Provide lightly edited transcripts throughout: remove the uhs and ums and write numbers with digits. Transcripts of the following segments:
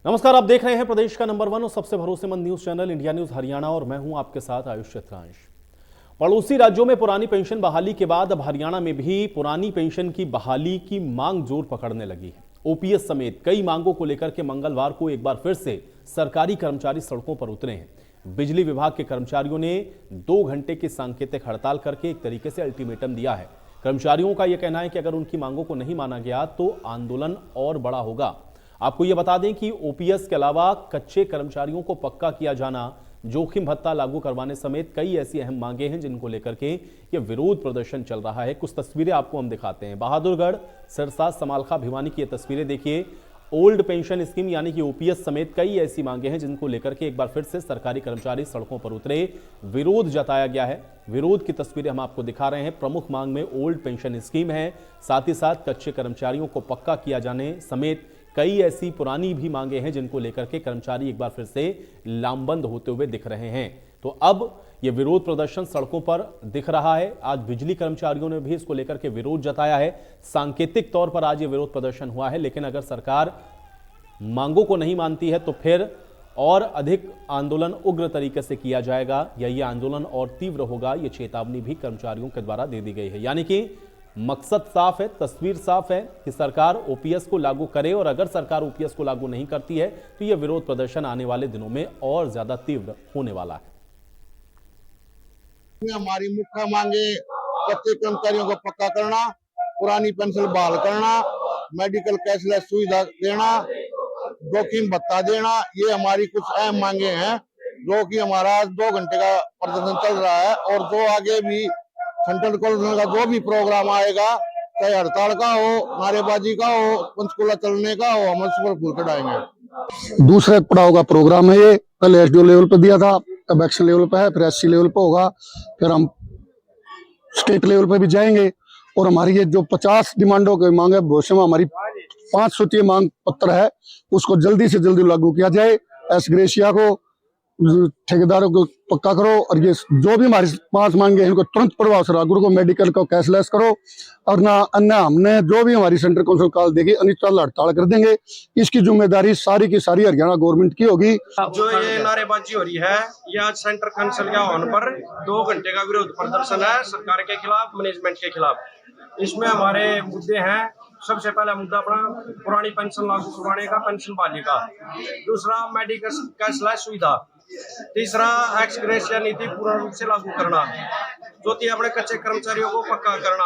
नमस्कार, आप देख रहे हैं प्रदेश का नंबर 1 और सबसे भरोसेमंद news channel India news Haryana और मैं हूं आपके साथ आयुष चित्रांश। पड़ोसी राज्यों में पुरानी पेंशन बहाली के बाद अब हरियाणा में भी पुरानी पेंशन की बहाली की मांग जोर पकड़ने लगी है। ओपीएस समेत कई मांगों को लेकर के मंगलवार को एक बार फिर से सरकारी कर्मचारी सड़कों पर उतरे हैं। बिजली विभाग के कर्मचारियों ने 2 घंटे की सांकेतिक हड़ताल करके एक तरीके से अल्टीमेटम दिया है। कर्मचारियों का यह कहना है कि अगर उनकी मांगों को नहीं माना गया तो आंदोलन और बड़ा होगा। आपको यह बता दें कि ओपीएस के अलावा कच्चे कर्मचारियों को पक्का किया जाना, जोखिम भत्ता लागू करवाने समेत कई ऐसी अहम मांगे हैं जिनको लेकर के यह विरोध प्रदर्शन चल रहा है। कुछ तस्वीरें आपको हम दिखाते हैं। बहादुरगढ़, सिरसा, समालखा, भिवानी की ये तस्वीरें देखिए। ओल्ड पेंशन स्कीम यानी कि ओपीएस समेत कई ऐसी मांगे हैं जिनको लेकर के एक बार फिर से सरकारी कर्मचारी सड़कों पर उतरे, विरोध जताया गया है। विरोध की तस्वीरें हम आपको दिखा रहे हैं। प्रमुख मांग में ओल्ड पेंशन स्कीम है, साथ ही साथ कच्चे कर्मचारियों को पक्का किया जाने समेत कई ऐसी पुरानी भी मांगे हैं जिनको लेकर के कर्मचारी एक बार फिर से लामबंद होते हुए दिख रहे हैं। तो अब यह विरोध प्रदर्शन सड़कों पर दिख रहा है। आज बिजली कर्मचारियों ने भी इसको लेकर के विरोध जताया है। सांकेतिक तौर पर आज यह विरोध प्रदर्शन हुआ है, लेकिन अगर सरकार मांगों को नहीं मानती है तो फिर और अधिक आंदोलन उग्र तरीके से किया जाएगा या यह आंदोलन और तीव्र होगा। यह चेतावनी भी कर्मचारियों के द्वारा दे दी गई है। यानी कि मकसद साफ है, तस्वीर साफ है कि सरकार ओपीएस को लागू करे और अगर सरकार ओपीएस को लागू नहीं करती है तो यह विरोध प्रदर्शन आने वाले दिनों में और ज्यादा तीव्र होने वाला है। हमारी मुख्य मांगे कच्चे कर्मचारियों को पक्का करना, पुरानी पेंशन बहाल करना, मेडिकल कैशलेस सुविधा देना, जोखिम भत्ता देना, ये हमारी कुछ अहम मांगे हैं जो कि हमारा 2 घंटे का प्रदर्शन चल रहा है। और जो आगे भी सेंट्रल कॉलेज का जो भी प्रोग्राम आएगा, चाहे हड़ताल का हो, नारेबाजी का हो, पंचकूला चलने का हो, हम उस पर फूल चढ़ाएंगे। दूसरा पड़ाव का प्रोग्राम है ये। कल एसडीओ लेवल पर दिया था, अब एक्शन लेवल पर है, फिर एससी लेवल पर होगा, फिर हम स्टेट लेवल पर भी जाएंगे। और हमारी ये जो 50 डिमांडों की मांग है, भविष्य में हमारी 5 सूत्रीय मांग पत्र है, उसको जल्दी से जल्दी लागू किया जाए। एस ग्रेशिया को, ठेकेदारों को पक्का करो और ये जो भी हमारी 5 मांगे हैं इनको तुरंत प्रभाव से लागू करो। मेडिकल को कैशलेस करो और ना अन्य हमने जो भी हमारी सेंट्रल काउंसिल कॉल देगी अनिश्चितकाल हड़ताल कर देंगे। इसकी जिम्मेदारी सारी की सारी हरियाणा गवर्नमेंट की होगी। जो ये नारेबाजी हो रही है, ये आज सेंट्रल काउंसिल के आह्वान पर 2 घंटे का विरोध प्रदर्शन है सरकार के खिलाफ, मैनेजमेंट के खिलाफ। इसमें हमारे मुद्दे हैं। सबसे पहला मुद्दा अपना पुरानी पेंशन लागू करवाने का, पेंशन बहाली का। दूसरा, मेडिकल कैशलेस सुविधा। तीसरा, एक्स ग्रेशिया नीति पूर्ण रूप से लागू करना। चौथी, अपने कच्चे कर्मचारियों को पक्का करना।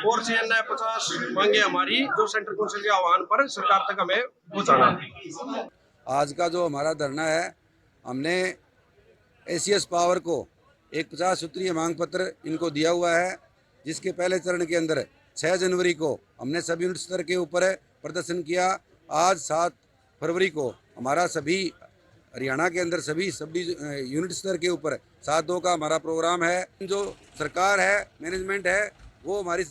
और से अन्य 50 मांगे हमारी जो सेंट्रल काउंसिल के आह्वान पर सरकार तक हमें पहुंचाना। आज का जो हमारा धरना है, हमने एसीएस पावर को एक 50 सूत्रीय मांग पत्र इनको दिया हुआ है, जिसके पहले चरण के अंदर 6 जनवरी को हमने सभी यूनिट स्तर के ऊपर प्रदर्शन किया। आज 7 फरवरी को हमारा सभी हरियाणा के अंदर सभी यूनिट स्तर के ऊपर 7-2 का हमारा प्रोग्राम है। जो सरकार है, मैनेजमेंट है, वो हमारी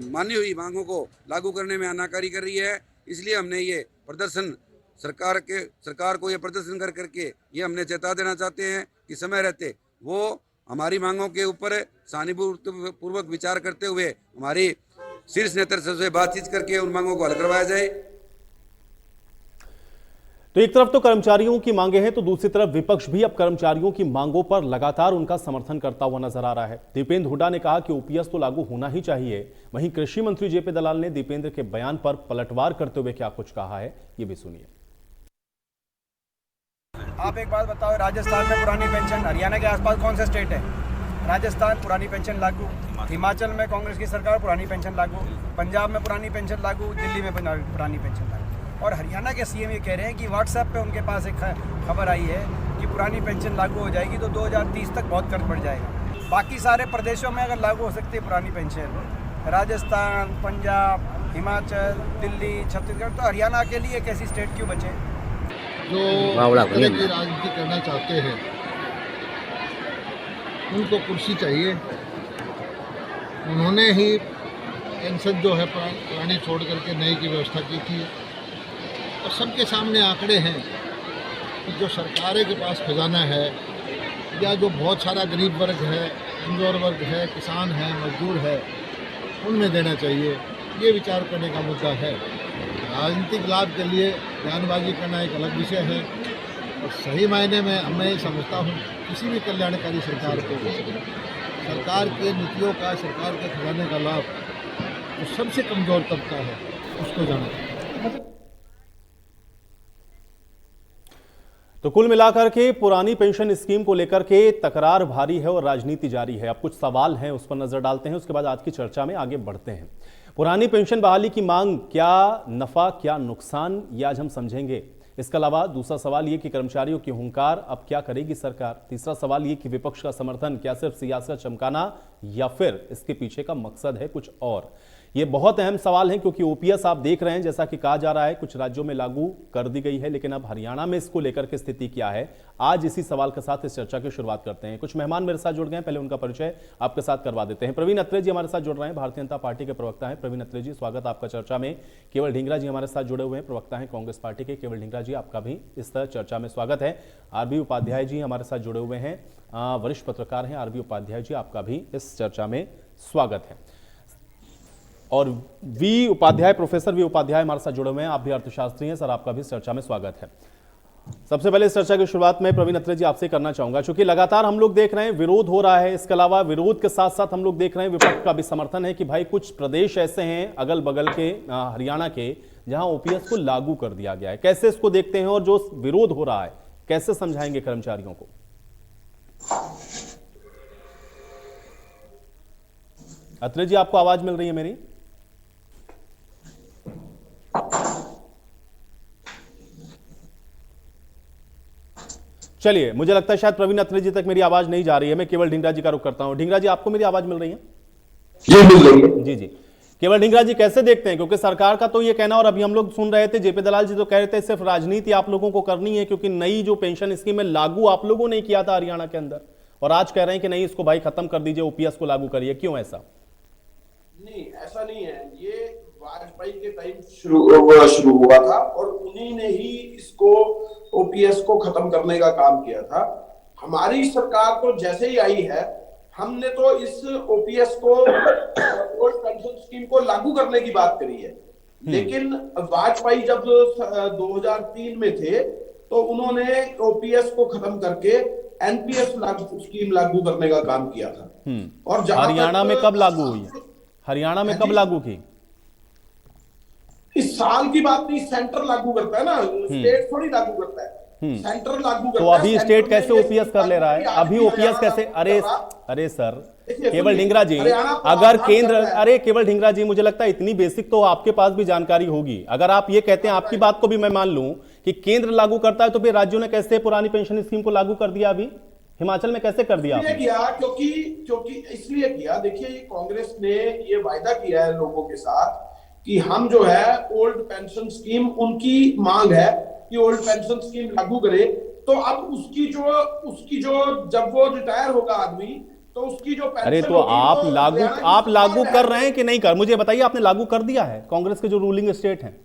मानी हुई मांगों को लागू करने में आनाकानी कर रही है। इसलिए हमने ये प्रदर्शन सरकार को ये प्रदर्शन कर करके ये हमने चेता देना चाहते हैं कि समय रहते वो हमारी मांगों के ऊपर सहानुभूतिपूर्वक विचार करते हुए हमारी शीर्ष नेतृत्व से बातचीत करके उन मांगों को हल करवाया जाए। तो एक तरफ तो कर्मचारियों की मांगे हैं तो दूसरी तरफ विपक्ष भी अब कर्मचारियों की मांगों पर लगातार उनका समर्थन करता हुआ नजर आ रहा है। दीपेंद्र हुड्डा ने कहा कि ओपीएस तो लागू होना ही चाहिए। वहीं कृषि मंत्री जेपी दलाल ने दीपेंद्र के बयान पर पलटवार करते हुए क्या कुछ कहा है, ये भी सुनिए। आप एक बात बताओ, राजस्थान में पुरानी पेंशन, हरियाणा के आसपास कौन सा स्टेट है? राजस्थान पुरानी पेंशन लागू, हिमाचल में कांग्रेस की सरकार पुरानी पेंशन लागू, पंजाब में पुरानी पेंशन लागू, दिल्ली में पुरानी पेंशन लागू। और हरियाणा के सीएम ये कह रहे हैं कि व्हाट्सएप पे उनके पास एक खबर आई है कि पुरानी पेंशन लागू हो जाएगी तो 2030 तक बहुत खर्च बढ़ जाएगा। बाकी सारे प्रदेशों में अगर लागू हो सकती है पुरानी पेंशन, राजस्थान, पंजाब, हिमाचल, दिल्ली, छत्तीसगढ़, तो हरियाणा के लिए एक ऐसी स्टेट क्यों बचे? जो की राजनीति करना चाहते हैं उनको कुर्सी चाहिए। उन्होंने ही पेंशन जो है पुरानी छोड़ करके नई की व्यवस्था की थी। और सबके सामने आंकड़े हैं कि जो सरकारों के पास खजाना है या जो बहुत सारा गरीब वर्ग है, कमजोर वर्ग है, किसान है, मजदूर है, उनमें देना चाहिए। ये विचार करने का मुद्दा है। राजनीतिक लाभ के लिए बयानबाजी करना एक अलग विषय है। और सही मायने में मैं समझता हूँ किसी भी कल्याणकारी सरकार को सरकार के नीतियों का, सरकार के खजाने का लाभ जो सबसे कमजोर तबका है उसको जाना चाहिए। तो कुल मिलाकर के पुरानी पेंशन स्कीम को लेकर के तकरार भारी है और राजनीति जारी है। अब कुछ सवाल हैं, उस पर नजर डालते हैं, उसके बाद आज की चर्चा में आगे बढ़ते हैं। पुरानी पेंशन बहाली की मांग, क्या नफा क्या नुकसान, ये आज हम समझेंगे। इसके अलावा दूसरा सवाल ये कि कर्मचारियों की हुंकार, अब क्या करेगी सरकार। तीसरा सवाल ये कि विपक्ष का समर्थन क्या सिर्फ सियासत चमकाना या फिर इसके पीछे का मकसद है कुछ और। ये बहुत अहम सवाल है क्योंकि ओपीएस आप देख रहे हैं, जैसा कि कहा जा रहा है कुछ राज्यों में लागू कर दी गई है, लेकिन अब हरियाणा में इसको लेकर के स्थिति क्या है, आज इसी सवाल के साथ इस चर्चा की शुरुआत करते हैं। कुछ मेहमान मेरे साथ जुड़ गए हैं, पहले उनका परिचय आपके साथ करवा देते हैं। प्रवीण अत्रे जी हमारे साथ जुड़ रहे हैं, भारतीय जनता पार्टी के प्रवक्ता हैं। प्रवीण अत्रे जी, स्वागत आपका चर्चा में। केवल ढींगरा जी हमारे साथ जुड़े हुए हैं, प्रवक्ता हैं कांग्रेस पार्टी के। केवल ढींगरा जी, आपका भी इस तरह चर्चा में स्वागत है। आरबी उपाध्याय जी हमारे साथ जुड़े हुए हैं, वरिष्ठ पत्रकार हैं। आरबी उपाध्याय जी, आपका भी इस चर्चा में स्वागत है। और प्रोफेसर वी उपाध्याय हमारे साथ जुड़े हुए हैं, आप भी अर्थशास्त्री हैं सर, आपका भी इस चर्चा में स्वागत है। सबसे पहले इस चर्चा की शुरुआत में प्रवीण अत्रे जी आपसे करना चाहूंगा, क्योंकि लगातार हम लोग देख रहे हैं विरोध हो रहा है। इसके अलावा विरोध के साथ साथ हम लोग देख रहे हैं विपक्ष का भी समर्थन है कि भाई कुछ प्रदेश ऐसे हैं अगल बगल के, हरियाणा के, जहां ओपीएस को लागू कर दिया गया है। कैसे इसको देखते हैं और जो विरोध हो रहा है कैसे समझाएंगे कर्मचारियों को। अत्रे जी, आपको आवाज मिल रही है मेरी? चलिए, मुझे लगता है शायद प्रवीण अत्रे जी तक मेरी आवाज नहीं जा रही है। मैं केवल ढींगरा जी का रुख करता हूं। ढींगरा जी, आपको मेरी आवाज मिल रही है? जी मिल रही है। जी जी, केवल ढींगरा जी कैसे देखते हैं, क्योंकि सरकार का तो ये कहना, और अभी हम लोग सुन रहे थे जेपी दलाल जी तो कह रहे थे सिर्फ राजनीति आप लोगों को करनी है, क्योंकि नई जो पेंशन स्कीम है लागू आप लोगों ने किया था हरियाणा के अंदर, और आज कह रहे हैं कि नहीं, इसको भाई खत्म कर दीजिए, ओपीएस को लागू करिए। क्यों ऐसा? नहीं, ऐसा नहीं है। ये वाजपेयी के टाइम शुरू हुआ था और उन्हीं ने ही इसको ओपीएस को खत्म करने का काम किया था। हमारी सरकार तो जैसे ही आई है, हमने तो इस ओपीएस को, ओल्ड पेंशन स्कीम को लागू करने की बात करी है। लेकिन वाजपेयी जब 2003 में थे तो उन्होंने ओपीएस को खत्म करके एनपीएस स्कीम लागू करने का काम किया था। और हरियाणा में कब लागू हुई है? हरियाणा में कब लागू की? इस साल की बात नहीं, सेंटर लागू करता है ना, स्टेट थोड़ी लागू करता है, सेंटर लागू करता तो है। अभी स्टेट कैसे ओपीएस कर ले रहा है? अभी ओपीएस कैसे? अरे सर, केवल ढींगरा जी, अगर केंद्र, अरे केवल ढींगरा जी, मुझे लगता है इतनी बेसिक तो आपके पास भी जानकारी होगी। अगर आप ये कहते हैं, आपकी बात को भी मैं मान लूं कि केंद्र लागू करता है, तो फिर राज्यों ने कैसे पुरानी पेंशन स्कीम को लागू कर दिया? अभी हिमाचल में कैसे कर दिया? क्योंकि इसलिए किया, देखिए कांग्रेस ने ये वायदा किया है लोगों के साथ कि हम जो है ओल्ड पेंशन स्कीम, उनकी मांग है कि ओल्ड पेंशन स्कीम लागू करे। तो अब उसकी जो जब वो रिटायर होगा आदमी, तो उसकी जो पेंशन, अरे तो आप लागू कर रहे हैं कि नहीं कर? मुझे बताइए, आपने लागू कर दिया है? कांग्रेस के जो रूलिंग स्टेट हैं,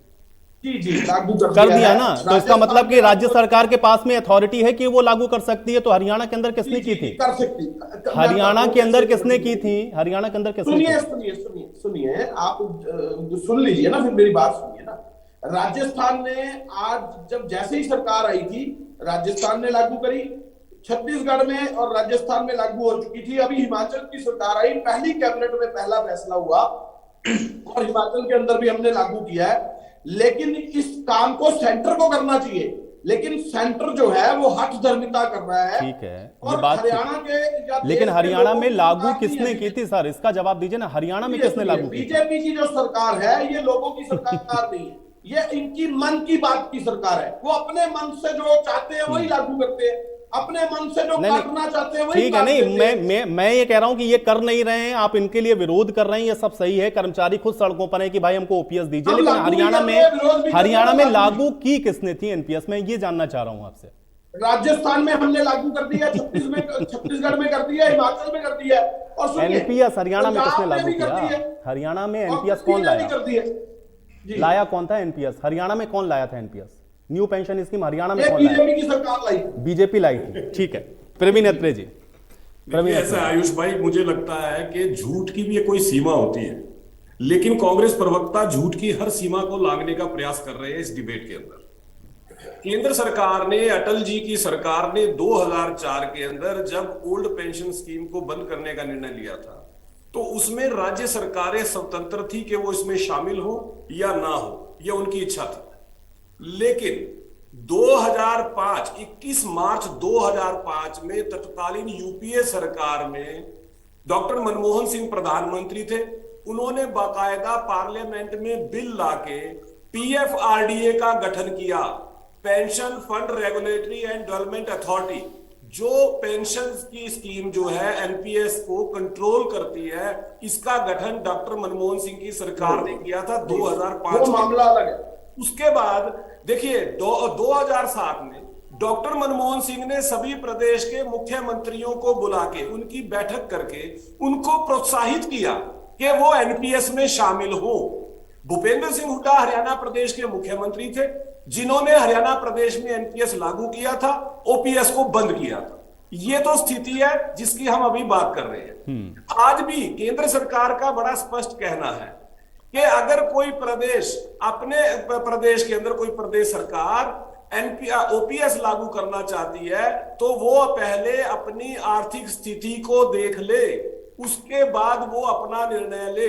जी लागू कर दिया ना, तो इसका मतलब कि राज्य सरकार के पास में अथॉरिटी है कि वो लागू कर सकती है। तो हरियाणा के अंदर किसने की थी? कर सकती। हरियाणा के अंदर किसने की थी? हरियाणा के अंदर किसने? सुनिए, आप सुन लीजिए ना, फिर मेरी बात सुनिए ना। राजस्थान ने आज जब जैसे ही सरकार आई थी, राजस्थान ने लागू करी, छत्तीसगढ़ में और राजस्थान में लागू हो चुकी थी। अभी हिमाचल की सरकार आई, पहली कैबिनेट में पहला फैसला हुआ और हिमाचल के अंदर भी हमने लागू किया है। लेकिन इस काम को सेंटर को करना चाहिए, लेकिन सेंटर जो है वो हठ धर्मिता कर रहा है। ठीक है, और हरियाणा के, लेकिन हरियाणा में लागू किसने की थी सर? इसका जवाब दीजिए ना, हरियाणा में किसने लागू की? बीजेपी की जो सरकार है, ये लोगों की सरकार नहीं है, ये इनकी मन की बात की सरकार है। वो अपने मन से जो चाहते हैं वही लागू करते हैं, अपने मन से जो करना चाहते हैं वही। ठीक है, नहीं, मैं ये कह रहा हूं कि ये कर नहीं रहे हैं, आप इनके लिए विरोध कर रहे हैं, ये सब सही है। कर्मचारी खुद सड़कों पर है कि भाई हमको ओपीएस दीजिए, लेकिन हरियाणा में लागू की किसने थी एनपीएस? मैं ये जानना चाह रहा हूं आपसे। राजस्थान में हमने लागू कर दिया, छत्तीसगढ़ में कर दिया, हिमाचल में कर दिया। और एनपीएस हरियाणा में किसने लागू किया? हरियाणा में एनपीएस कौन लाया? लाया कौन था एनपीएस? हरियाणा में कौन लाया था NPS? New pension scheme Haryana में कौन लाया? बीजेपी की सरकार लाई, बीजेपी लाई थी। ठीक है, प्रवीण अत्रे जी। ऐसा आयुष भाई, मुझे लगता है कि झूठ की भी कोई सीमा होती है, लेकिन कांग्रेस प्रवक्ता झूठ की हर सीमा को लांघने का प्रयास कर रहे हैं इस डिबेट के अंदर। केंद्र सरकार ने, अटल जी की सरकार ने 2004 के अंदर जब ओल्ड पेंशन स्कीम को बंद करने का निर्णय लिया था, तो उसमें राज्य सरकारें स्वतंत्र थी कि वो इसमें शामिल हो या ना हो, यह उनकी इच्छा थी। लेकिन 21 मार्च 2005 में तत्कालीन यूपीए सरकार में डॉक्टर मनमोहन सिंह प्रधानमंत्री थे। उन्होंने बाकायदा पार्लियामेंट में बिल लाके पीएफआरडीए का गठन किया, pension fund regulatory and development authority, जो पेंशन की स्कीम जो है एनपीएस को कंट्रोल करती है, इसका गठन डॉक्टर मनमोहन सिंह की सरकार ने किया था 2005 में। मामला अलग है। उसके बाद देखिए 2007 में डॉक्टर मनमोहन सिंह ने सभी प्रदेश के मुख्यमंत्रियों को बुला के उनकी बैठक करके उनको प्रोत्साहित किया कि वो एनपीएस में शामिल हो। भूपेंद्र सिंह हुड्डा हरियाणा प्रदेश के मुख्यमंत्री थे, जिन्होंने हरियाणा प्रदेश में एनपीएस लागू किया था, ओपीएस को बंद किया था। ये तो स्थिति है जिसकी हम अभी बात कर रहे हैं। आज भी केंद्र सरकार का बड़ा स्पष्ट कहना है कि अगर कोई प्रदेश, अपने प्रदेश के अंदर कोई प्रदेश सरकार ओपीएस लागू करना चाहती है, तो वो पहले अपनी आर्थिक स्थिति को देख ले, उसके बाद वो अपना निर्णय ले।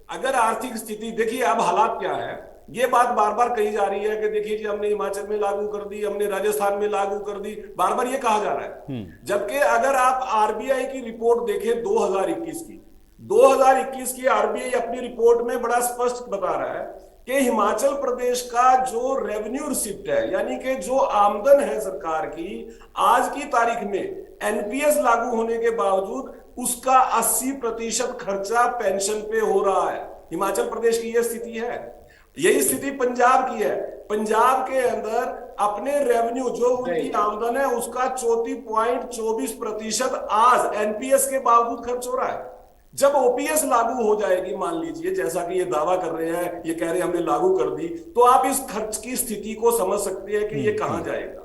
अगर आर्थिक स्थिति, देखिए अब हालात क्या है, ये बात बार बार कही जा रही है कि देखिए जी हमने हिमाचल में लागू कर दी, हमने राजस्थान में लागू कर दी, बार बार ये कहा जा रहा है। जबकि अगर आप आरबीआई की रिपोर्ट देखें 2021 की आरबीआई अपनी रिपोर्ट में बड़ा स्पष्ट बता रहा है कि हिमाचल प्रदेश का जो रेवेन्यू रिसिप्ट है, यानी कि जो आमदन है सरकार की, आज की तारीख में एनपीएस लागू होने के बावजूद उसका 80% खर्चा पेंशन पे हो रहा है। हिमाचल प्रदेश की यह स्थिति है। यही स्थिति पंजाब की है। पंजाब के अंदर अपने रेवेन्यू, जो उनकी आमदन है, उसका 34.24% आज एनपीएस के बावजूद खर्च हो रहा है। जब ओपीएस लागू हो जाएगी, मान लीजिए जैसा कि ये दावा कर रहे हैं, ये कह रहे हैं हमने लागू कर दी, तो आप इस खर्च की स्थिति को समझ सकते हैं कि ये कहां जाएगा।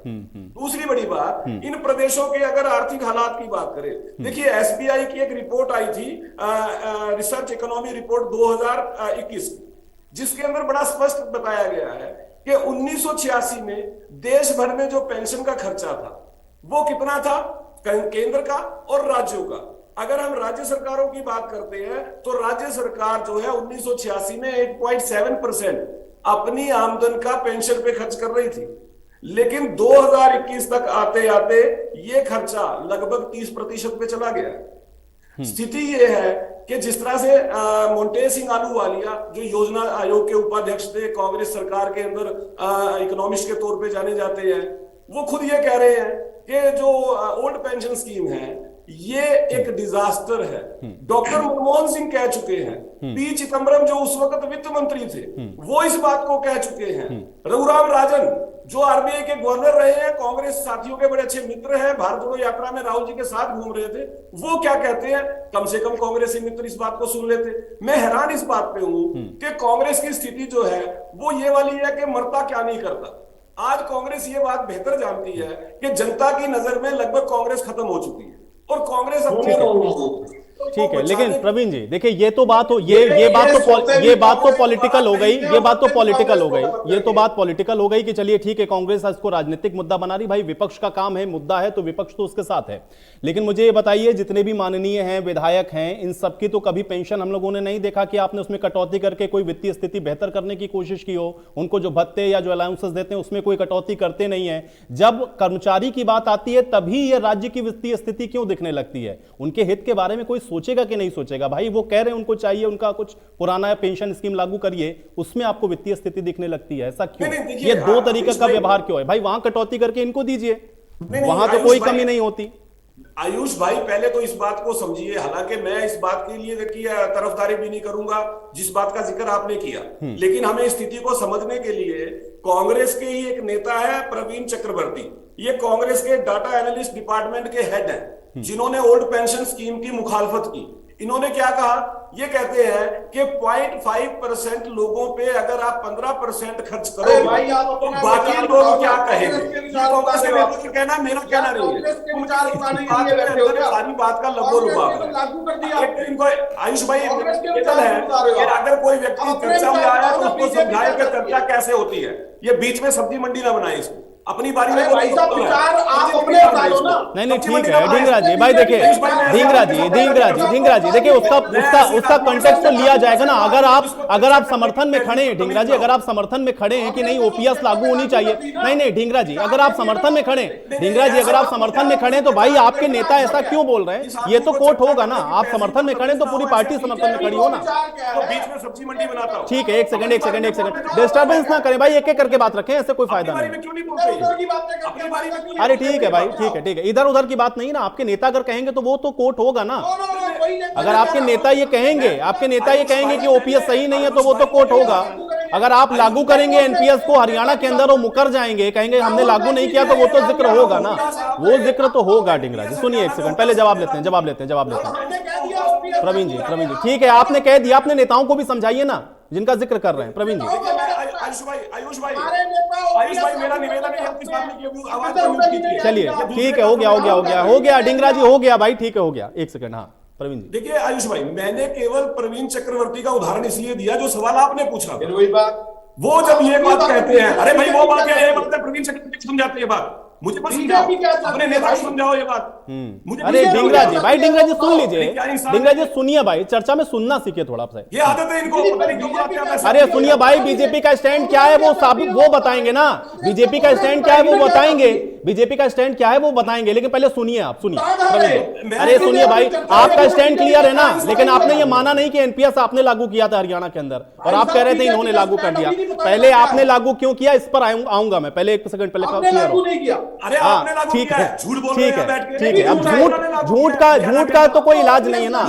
दूसरी बड़ी बात, इन प्रदेशों के अगर आर्थिक हालात की बात करें, देखिए एसबीआई की एक रिपोर्ट आई थी, रिसर्च इकोनॉमी रिपोर्ट 2021, जिसके अंदर बड़ा स्पष्ट बताया गया है कि 1986 में देश भर में जो पेंशन का खर्चा था वो कितना था, केंद्र का और राज्यों का। अगर हम राज्य सरकारों की बात करते हैं तो राज्य सरकार जो है 1986 में 8.7% अपनी आमदन का पेंशन पे खर्च कर रही थी, लेकिन 2021 तक आते आते ये खर्चा लगभग 30% पे चला गया। स्थिति ये है कि जिस तरह से मोंटेक सिंह आलूवालिया, जो योजना आयोग के उपाध्यक्ष थे, कांग्रेस सरकार के अंदर इकोनॉमिस्ट के तौर पे जाने जाते हैं, वो खुद ये कह रहे हैं कि जो ओल्ड पेंशन स्कीम है ये एक डिजास्टर है। डॉक्टर मनमोहन सिंह कह चुके हैं, पी चिदम्बरम जो उस वक्त वित्त मंत्री थे वो इस बात को कह चुके हैं, रघुराम राजन जो आरबीआई के गवर्नर रहे हैं, कांग्रेस साथियों के बड़े अच्छे मित्र हैं, भारत जोड़ो यात्रा में राहुल जी के साथ घूम रहे थे, वो क्या कहते हैं, कम से कम कांग्रेसी मित्र इस बात को सुन लेते। मैं हैरान इस बात पे हूं कि कांग्रेस की स्थिति जो है वो ये वाली है कि मरता क्या नहीं करता। आज कांग्रेस ये बात बेहतर जानती है कि जनता की नजर में लगभग कांग्रेस खत्म हो चुकी है और कांग्रेस ठीक है। लेकिन प्रवीण जी देखिए, ये तो बात हो, ये बात तो पॉलिटिकल हो गई, ये बात तो पॉलिटिकल हो गई, ये तो बात पॉलिटिकल हो गई कि चलिए ठीक है, कांग्रेस इसको राजनीतिक मुद्दा बना रही। भाई विपक्ष का काम है, मुद्दा है तो विपक्ष तो उसके साथ है। लेकिन मुझे ये बताइए, जितने भी माननीय हैं, विधायक हैं, इन सबकी तो कभी पेंशन हम लोगों ने नहीं देखा कि आपने उसमें कटौती करके कोई वित्तीय स्थिति बेहतर करने की कोशिश की हो। उनको जो भत्ते या जो अलाउंसेस देते हैं उसमें कोई कटौती करते नहीं है। जब कर्मचारी की बात आती है तभी ये राज्य की वित्तीय स्थिति क्यों दिखने लगती है? उनके हित के बारे में कोई सोचेगा कि नहीं सोचेगा? भाई वो कह रहे हैं उनको चाहिए उनका कुछ पुराना पेंशन स्कीम लागू करिए, उसमें आपको वित्तीय स्थिति दिखने लगती है, ऐसा क्यों? ये दो तरीके का व्यवहार क्यों है? भाई वहां कटौती करके इनको दीजिए, वहां तो कोई कमी नहीं होती। आयुष भाई पहले तो इस बात को समझिए, हालांकि मैं इस बात के लिए तरफदारी भी नहीं करूंगा जिस बात का जिक्र आपने किया, लेकिन हमें स्थिति को समझने के लिए कांग्रेस के ही एक नेता है प्रवीण चक्रवर्ती, ये कांग्रेस के डाटा एनालिस्ट डिपार्टमेंट के हेड हैं, जिन्होंने ओल्ड पेंशन स्कीम की मुखालफत की। इन्होंने क्या कहा, ये कहते हैं कि 0.5% लोगों पे अगर आप 15% खर्च करो तो बाकी लोग क्या कहेंगे? कहना मेरा कहना नहीं है, सारी बात का लबो-लुबाब है। आयुष भाई है, अगर कोई व्यक्ति चर्चा में आया तो उसको समझाए कि चर्चा कैसे होती है, ये बीच में सब्जी मंडी ना बनाए इसको। अपनी बारी में भाई साहब विचार आप अपने डालो ना। नहीं ठीक है ढींगरा जी भाई, देखिए ढींगरा जी देखिए उसका कंटेक्स्ट तो लिया जाएगा ना। अगर आप समर्थन में खड़े हैं ढींगरा जी, अगर आप समर्थन में खड़े हैं कि नहीं ओपीएस लागू होनी चाहिए, नहीं ढींगरा जी अगर आप समर्थन में खड़े हैं तो भाई आपके नेता ऐसा क्यों बोल रहे हैं, ये तो कोर्ट होगा ना। आप समर्थन में खड़े तो पूरी पार्टी समर्थन में खड़ी हो ना। तो बीच में सब्जी मंडी बनाता हूं। ठीक है, एक सेकंड डिस्टर्बेंस ना करें भाई, एक एक करके बात रखें, ऐसे कोई फायदा नहीं। क्यों नहीं बोलते? अपनी बारी में क्यों नहीं अरे ठीक है भाई, ठीक है इधर उधर की बात नहीं ना। आपके नेता अगर कहेंगे तो वो तो कोर्ट होगा ना। अगर आपके नेता ये कहेंगे कि ओपीएस सही नहीं है तो वो तो कोर्ट होगा। अगर आप लागू करेंगे एनपीएस को हरियाणा के अंदर, वो मुकर जाएंगे, कहेंगे हमने लागू नहीं किया, तो वो तो जिक्र होगा ना, वो जिक्र तो होगा। ढींगरा जी सुनिए एक सेकंड, पहले जवाब लेते हैं। प्रवीण जी ठीक है, आपने कह दिया, अपने नेताओं को भी समझाइए ना जिनका जिक्र कर रहे हैं। प्रवीण जी आयुष भाई मेरा निवेदन है इस बात में कि आवाज को म्यूट कीजिए। चलिए ठीक है, हो गया ढींगरा जी, हो गया भाई, ठीक है हो गया। एक सेकंड, हाँ प्रवीण जी। देखिए आयुष भाई, मैंने केवल प्रवीण चक्रवर्ती का उदाहरण इसलिए दिया जो सवाल आपने पूछा। वही बात, वो जब ये बात कहते हैं, अरे भाई वो बात है, ये बात है, प्रवीण चक्रवर्ती को समझाते हैं बात, मुझे बस समझाओ, अपने नेता को समझाओ ये बात। अरे ढींगरा जी सुन लीजिए, ढींगरा जी सुनिए भाई, चर्चा में सुनना सीखिए थोड़ा सा। ये आदत है इनको, पता नहीं क्यों बुलाते हैं। अरे सुनिए भाई, बीजेपी का स्टैंड क्या है वो बताएंगे ना। बीजेपी का स्टैंड क्या है वो बताएंगे, लेकिन पहले सुनिए आप, सुनिए। अरे सुनिए भाई, आपका स्टैंड क्लियर है ना, लेकिन आपने ये माना नहीं कि एनपीएस आपने लागू किया था हरियाणा के अंदर, और आप कह रहे थे इन्होंने लागू कर दिया। पहले आपने लागू क्यों किया, इस पर आऊंगा मैं, पहले एक सेकंड पहले क्लियर हो। अरे आपने लागू किया है, झूठ बोल रहे हैं बैठ के। ठीक है, अब झूठ का तो कोई इलाज नहीं है ना,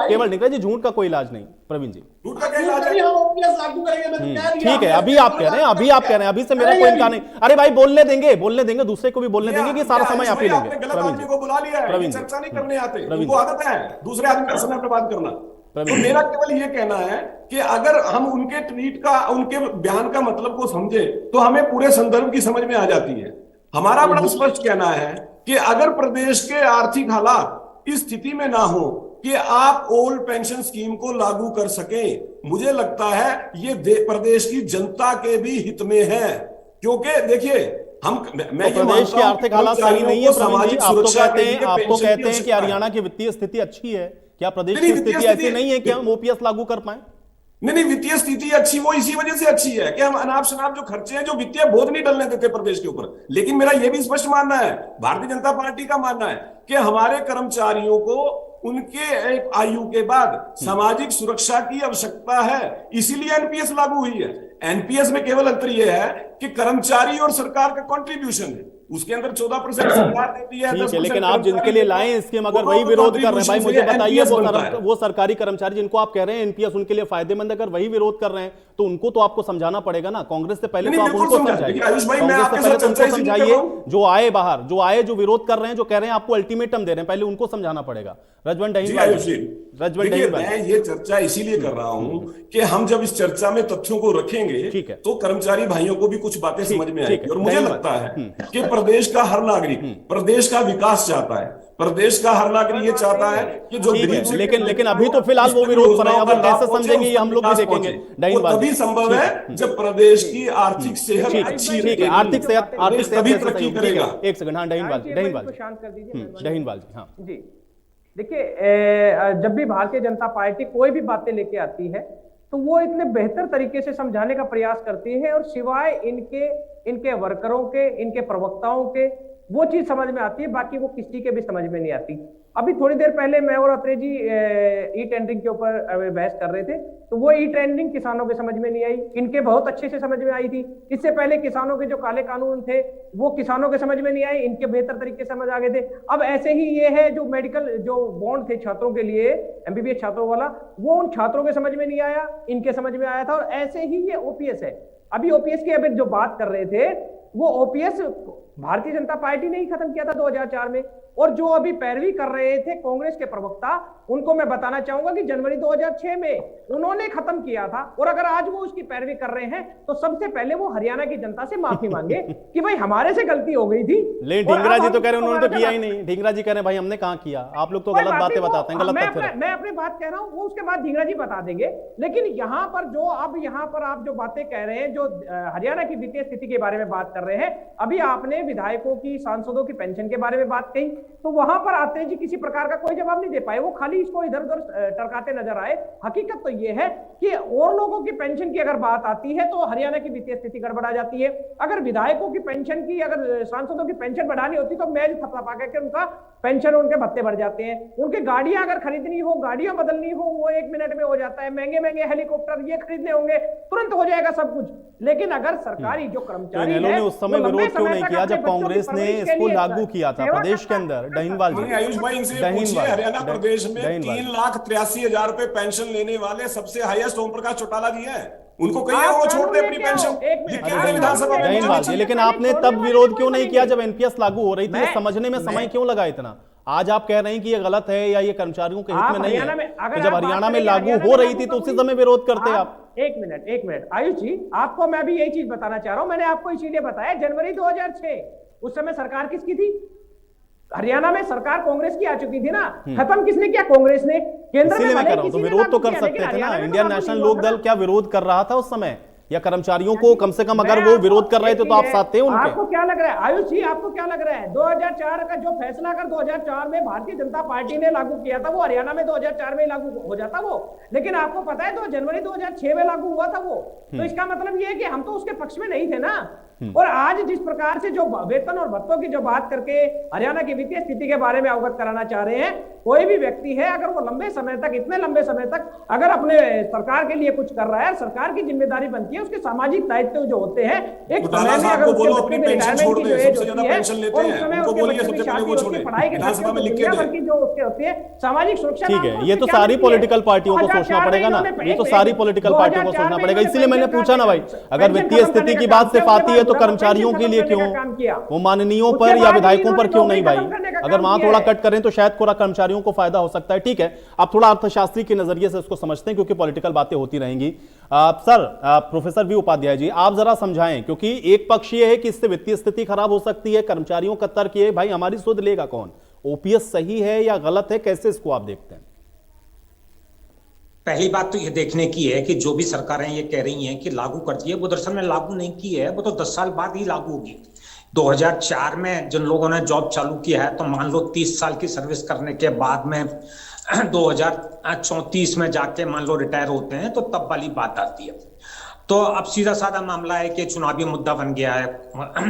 केवल ढींगरा जी झूठ का कोई इलाज नहीं। प्रवीण जी झूठ का क्या इलाज है? ठीक है, अभी आप कह रहे हैं, अभी से मेरा कोई इनकार नहीं। अरे भाई बोलने देंगे, दूसरे को भी बोलने देंगे कि सारा समय आप ही लेंगे। प्रवीण जी को बुला लिया है, चर्चा नहीं करने आते, उनको आदत है दूसरे आदमी का समय बर्बाद करना। तो मेरा केवल ये कहना है कि अगर हम उनके ट्वीट का, उनके बयान का मतलब को समझे तो हमें पूरे संदर्भ की समझ में आ जाती है। हमारा बड़ा स्पष्ट कहना है कि अगर प्रदेश के आर्थिक हालात इस स्थिति में ना हो कि आप ओल्ड पेंशन स्कीम को लागू कर सकें, मुझे लगता है ये प्रदेश की जनता के भी हित में है। क्योंकि देखिए मैं तो प्रदेश के आर्थिक हालात सही नहीं है प्रवीण जी, आप तो कहते हैं कि हरियाणा की वित्तीय स्थिति अच्छी है। क्या प्रदेश की स्थिति ऐसी नहीं है कि हम ओपीएस लागू कर पाए? नहीं, वित्तीय स्थिति अच्छी वो इसी वजह से अच्छी है कि हम अनाप शनाप जो खर्चे हैं, जो वित्तीय बोझ नहीं डलने देते प्रदेश के ऊपर। लेकिन मेरा यह भी स्पष्ट मानना है, भारतीय जनता पार्टी का मानना है कि हमारे कर्मचारियों को उनके एक आयु के बाद सामाजिक सुरक्षा की आवश्यकता है, इसीलिए एनपीएस लागू हुई है। एनपीएस में केवल अंतर यह है कि कर्मचारी और सरकार का कंट्रीब्यूशन है, उसके अंदर 14% सरकार देती है, 10%। लेकिन आप जिनके लिए लाए स्कीम अगर वही विरोध कर रहे हैं, भाई मुझे बताइए वो सरकारी कर्मचारी जिनको आप कह रहे हैं एनपीएस उनके लिए फायदेमंद, अगर वही विरोध कर रहे हैं तो उनको तो आपको समझाना पड़ेगा ना। कांग्रेस से पहले तो आप उनको समझाइए, जो आए बाहर, जो विरोध कर रहे हैं, जो कह रहे हैं आपको अल्टीमेटम दे रहे हैं, पहले उनको समझाना पड़ेगा। रजवन मैं ये चर्चा इसीलिए कर रहा हूं कि हम जब इस चर्चा में तथ्यों को रखेंगे तो कर्मचारी भाइयों को भी कुछ बातें समझ में आएगी। और मुझे लगता है कि प्रदेश का हर नागरिक प्रदेश का विकास चाहता है, प्रदेश का हर नागरिक ये चाहता है कि जो लेकिन अभी तो फिलाल वो विरोध पर है, अब कैसे समझेंगे ये हम लोग भी देखेंगे। तभी संभव है जब प्रदेश की आर्थिक सेहत अच्छी रहेगी, आर्थिक सेहत तभी तरक्की करेगा। एक सेकंड, हाँ डहीनवाल जी, हाँ जी देखिए, जब भी भारतीय जनता पार्टी कोई भी बातें लेके आती है तो वो इतने बेहतर तरीके से समझाने का प्रयास करती है, और सिवाय इनके वर्करों के, इनके प्रवक्ताओं के वो चीज समझ में आती है, बाकी वो किसी के भी समझ में नहीं आती। अभी थोड़ी देर पहले मैं और अत्रे जी ई टेंडरिंग के ऊपर बहस कर रहे थे, तो वो ई टेंडरिंग किसानों के समझ में नहीं आई, इनके बहुत अच्छे से समझ में आई थी। इससे पहले किसानों के जो काले कानून थे वो किसानों के समझ में नहीं आए, इनके बेहतर तरीके से समझ आ गए थे। अब ऐसे ही ये है जो मेडिकल जो बॉन्ड थे छात्रों के लिए, एमबीबीएस छात्रों वाला, वो उन छात्रों के समझ में नहीं आया, इनके समझ में आया था। और ऐसे ही ये ओपीएस है। अभी ओपीएस की अभी जो बात कर रहे थे, वो ओपीएस भारतीय जनता पार्टी ने ही खत्म किया था 2004 में। और जो अभी पैरवी कर रहे थे कांग्रेस के प्रवक्ता, उनको मैं बताना चाहूंगा कि जनवरी 2006 में उन्होंने खत्म किया था, और अगर आज वो उसकी पैरवी कर रहे हैं तो सबसे पहले वो हरियाणा की जनता से माफी मांगे कि भाई हमारे से गलती हो गई थी। लेकिन ढींगरा जी तो कह रहे हैं उन्होंने तो किया ही नहीं। ढींगरा जी कह रहे हैं भाई हमने कहां किया, आप लोग तो गलत बातें बताते हैं, गलत तथ्य रखते हैं। मैं अपनी बात कह रहा हूं, वो उसके बाद ढींगरा जी बता देंगे। लेकिन यहाँ पर आप जो बातें कह रहे हैं, जो हरियाणा की वित्तीय स्थिति के बारे में बात कर रहे हैं, अभी आपने विधायकों की, सांसदों की पेंशन के बारे में बात कही, तो वहां पर आते जी किसी प्रकार का कोई जवाब नहीं दे पाए, वो खाली इसको इधर उधर टरकाते नजर आए। हकीकत तो ये है कि और लोगों की पेंशन की अगर बात आती है तो हरियाणा की वित्तीय स्थिति गड़बड़ा जाती है। अगर विधायकों की पेंशन की, अगर सांसदों की पेंशन बढ़ानी होती तो मेज थपथपा के उनका पेंशन, उनके भत्ते बढ़ जाते हैं। उनकी गाड़ियां अगर खरीदनी हो, गाड़ियां बदलनी हो, वो 1 मिनट में हो जाता है। महंगे महंगे हेलीकॉप्टर ये खरीदने होंगे, तुरंत हो जाएगा सब कुछ। लेकिन अगर सरकारी जो कर्मचारी तो इन्होंने उस समय विरोध क्यों नहीं किया जब कांग्रेस ने इसको लागू किया था प्रदेश के अंदर? डहीनवाल जी, आयुष भाई, इनसे पूछिए, हरियाणा प्रदेश में 3,83,000 रुपए पेंशन लेने वाले सबसे हाईएस्ट ओम प्रकाश चौटाला जी हैं। उनको कहिए वो छोड़ दे अपनी पेंशन। ये क्या है विधानसभा में? लेकिन आपने तब विरोध क्यों नहीं किया जब एनपीएस लागू हो रही थी? ये समझने में समय क्यों लगा इतना? आज आप कह रहे हैं कि ये गलत है या ये कर्मचारियों के हित में नहीं है, तो जब हरियाणा में लागू हो रही थी तो उसी समय विरोध करते आप। एक मिनट आयुष जी, आपको मैं भी यही चीज बताना चाह रहा हूं। मैंने आपको इसीलिए बताया, जनवरी 2006 उस समय सरकार किसकी थी? हरियाणा में सरकार कांग्रेस की आ चुकी थी ना। खत्म किसने किया? कांग्रेस ने। केंद्र में तो विरोध तो कर सकते थे ना। इंडियन नेशनल लोक दल क्या विरोध कर रहा था उस समय? या कर्मचारियों को कम से कम अगर वो विरोध कर रहे थे तो आप साथ थे उनके? आपको क्या लग रहा है आयुष जी, आपको क्या लग रहा है 2004 का जो फैसला अगर 2004 में भारतीय जनता पार्टी ने लागू किया था, वो हरियाणा में 2004 में लागू हो जाता वो। लेकिन आपको पता है 2 जनवरी 2006 में लागू हुआ था वो। तो इसका मतलब ये है कि हम तो उसके पक्ष में नहीं थे ना। और आज जिस प्रकार से जो वेतन और भत्तों की जो बात करके हरियाणा की वित्तीय स्थिति के बारे में अवगत कराना चाह रहे हैं, कोई भी व्यक्ति है अगर वो लंबे समय तक, इतने लंबे समय तक अगर अपने सरकार के लिए कुछ कर रहा है, सरकार की जिम्मेदारी बनती है, उसके सामाजिक दायित्व जो होते हैं, एक समय में अगर उसके बच्चे में रिटायरमेंट की जो एज होती है और उस समय उसके बच्चे की शादी होती है, पढ़ाई के खर्चे दुनिया भर की जो उसके होती है सामाजिक सुरक्षा। ठीक है, ये तो सारी पॉलिटिकल पार्टियों को सोचना पड़ेगा ना, ये तो सारी पॉलिटिकल पार्टियों को सोचना पड़ेगा। इसलिए मैंने पूछा ना भाई, अगर वित्तीय स्थिति की बात सिर्फ आती है तो कर्मचारियों के लिए क्यों, वो माननीयों पर या विधायकों पर क्यों नहीं भाई? अगर वहां थोड़ा कट करें तो शायद थोड़ा कर्मचारियों को फायदा हो सकता है। ठीक है, आप थोड़ा अर्थशास्त्री के नजरिए से इसको समझते हैं क्योंकि पॉलिटिकल बातें होती रहेंगी। Sir, professor V Upadhyay ji, आप जरा समझाएं, क्योंकि एक पक्ष ये है कि इससे वित्तीय स्थिति खराब हो सकती है, कर्मचारियों का तर्क ये भाई हमारी सुध लेगा कौन, ओपीएस सही है या गलत है, कैसे इसको आप देखते हैं? पहली बात तो ये देखने की है कि जो भी सरकारें ये कह रही हैं कि लागू कर दिए, वो दरअसल में लागू नहीं की है, वो तो 10 साल बाद ही लागू होगी। 2004 में जिन लोगों ने जॉब चालू किया है, तो मान लो 30 साल की सर्विस करने के बाद में 2034 में जाके मान लो रिटायर होते हैं, तो तब वाली बात आती है। तो अब सीधा साधा मामला है कि चुनावी मुद्दा बन गया है।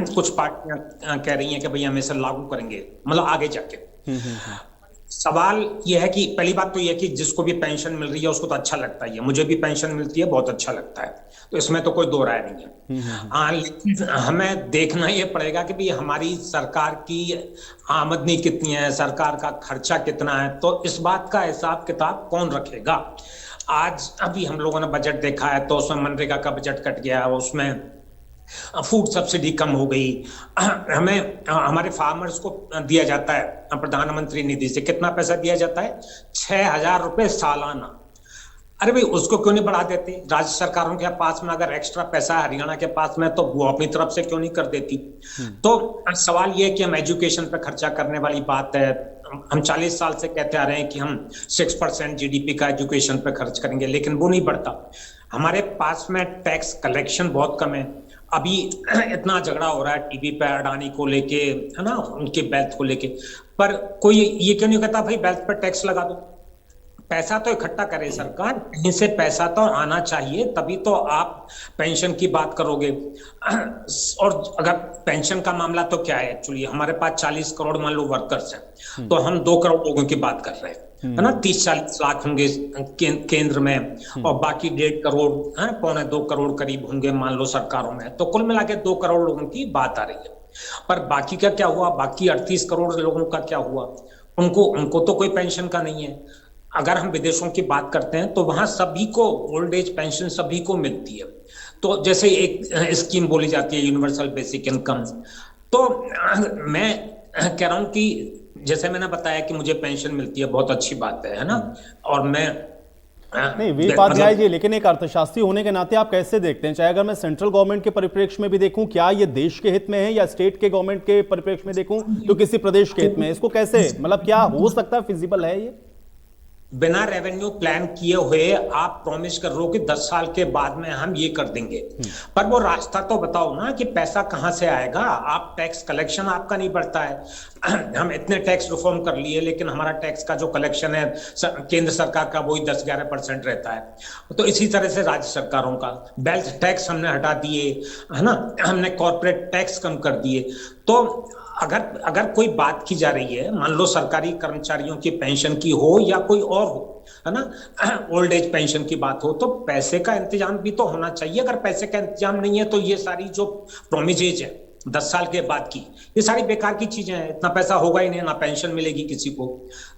कुछ पार्टियां कह रही हैं कि भाई हम इसे लागू करेंगे, मतलब आगे जाके। सवाल यह है कि पहली बात तो यह है कि जिसको भी पेंशन मिल रही है उसको तो अच्छा लगता ही है। मुझे भी पेंशन मिलती है, बहुत अच्छा लगता है, तो इसमें तो कोई दो राय नहीं है। लेकिन हमें देखना ये पड़ेगा कि भाई हमारी सरकार की आमदनी कितनी है, सरकार का खर्चा कितना है, तो इस बात का हिसाब किताब कौन रखेगा? आज अभी हम लोगों ने बजट देखा है तो उसमें मनरेगा का बजट कट गया, उसमें फूड सब्सिडी कम हो गई। हमें हमारे फार्मर्स को दिया जाता है प्रधानमंत्री निधि से, कितना पैसा दिया जाता है? 6,000 रुपए सालाना। अरे भाई उसको क्यों नहीं बढ़ा देती? राज्य सरकारों के पास में अगर एक्स्ट्रा पैसा है हरियाणा के पास में, तो वो अपनी तरफ से क्यों नहीं कर देती? तो सवाल ये है कि हम एजुकेशन पे खर्चा करने वाली बात है। हम 40 साल से कहते आ रहे हैं कि हम 6% जीडीपी का एजुकेशन पे खर्च करेंगे, लेकिन वो नहीं बढ़ता। हमारे पास में टैक्स कलेक्शन बहुत कम है। अभी इतना झगड़ा हो रहा है टीवी पे अडानी को लेके, है ना, उनके वेल्थ को लेके, पर कोई ये क्यों नहीं कहता भाई वेल्थ पे टैक्स लगा दो? पैसा तो इकट्ठा करे सरकार, कहीं से पैसा तो आना चाहिए, तभी तो आप पेंशन की बात करोगे। और अगर पेंशन का मामला तो क्या है, एक्चुअली हमारे पास 40 करोड़ मान लो वर्कर्स हैं, तो हम 2 करोड़ लोगों की बात कर रहे हैं, है ना। 30-40 लाख होंगे केंद्र में और बाकी 1.5 करोड़, 1.25-2 करोड़ करीब होंगे मान लो सरकारों में, तो कुल मिला के 2 करोड़ लोगों की बात आ रही है। पर बाकी का क्या हुआ? बाकी 38 करोड़ लोगों का क्या हुआ? उनको तो कोई पेंशन का नहीं है। अगर हम विदेशों की बात करते हैं तो वहां सभी को ओल्ड एज पेंशन सभी को मिलती है। तो जैसे एक स्कीम बोली जाती है यूनिवर्सल बेसिक इनकम, तो मैं कह रहा हूं कि जैसे मैंने बताया कि मुझे पेंशन मिलती है, बहुत अच्छी बात है ना। और मैं नहीं वे उपाध्याय जी, लेकिन एक अर्थशास्त्री होने के नाते आप कैसे देखते हैं, चाहे अगर मैं सेंट्रल गवर्नमेंट के परिप्रेक्ष्य में भी देखूं, क्या ये देश के हित में है, या स्टेट के गवर्नमेंट के परिप्रेक्ष्य में देखूं तो किसी प्रदेश के हित में है? इसको कैसे, मतलब क्या हो सकता है, फिजिबल है ये? बिना रेवेन्यू प्लान किए हुए आप प्रॉमिस कर रहे हो कि 10 साल के बाद में हम ये कर देंगे, पर वो रास्ता तो बताओ ना कि पैसा कहां से आएगा। आप टैक्स कलेक्शन आपका नहीं बढ़ता है। हम इतने टैक्स रिफॉर्म कर लिए, लेकिन हमारा टैक्स का जो कलेक्शन है केंद्र सरकार का वही 10-11% रहता है। तो इसी तरह से राज्य सरकारों का वेल्थ टैक्स हमने हटा दिए, है ना, हमने कॉर्पोरेट टैक्स कम कर दिए। तो अगर कोई बात की जा रही है, मान लो सरकारी कर्मचारियों की पेंशन की हो या कोई और हो, है ना, ओल्ड एज पेंशन की बात हो, तो पैसे का इंतजाम भी तो होना चाहिए। अगर पैसे का इंतजाम नहीं है तो ये सारी जो प्रोमिसेज है 10 साल के बाद की, ये सारी बेकार की चीजें हैं। इतना पैसा होगा ही नहीं, ना पेंशन मिलेगी किसी को।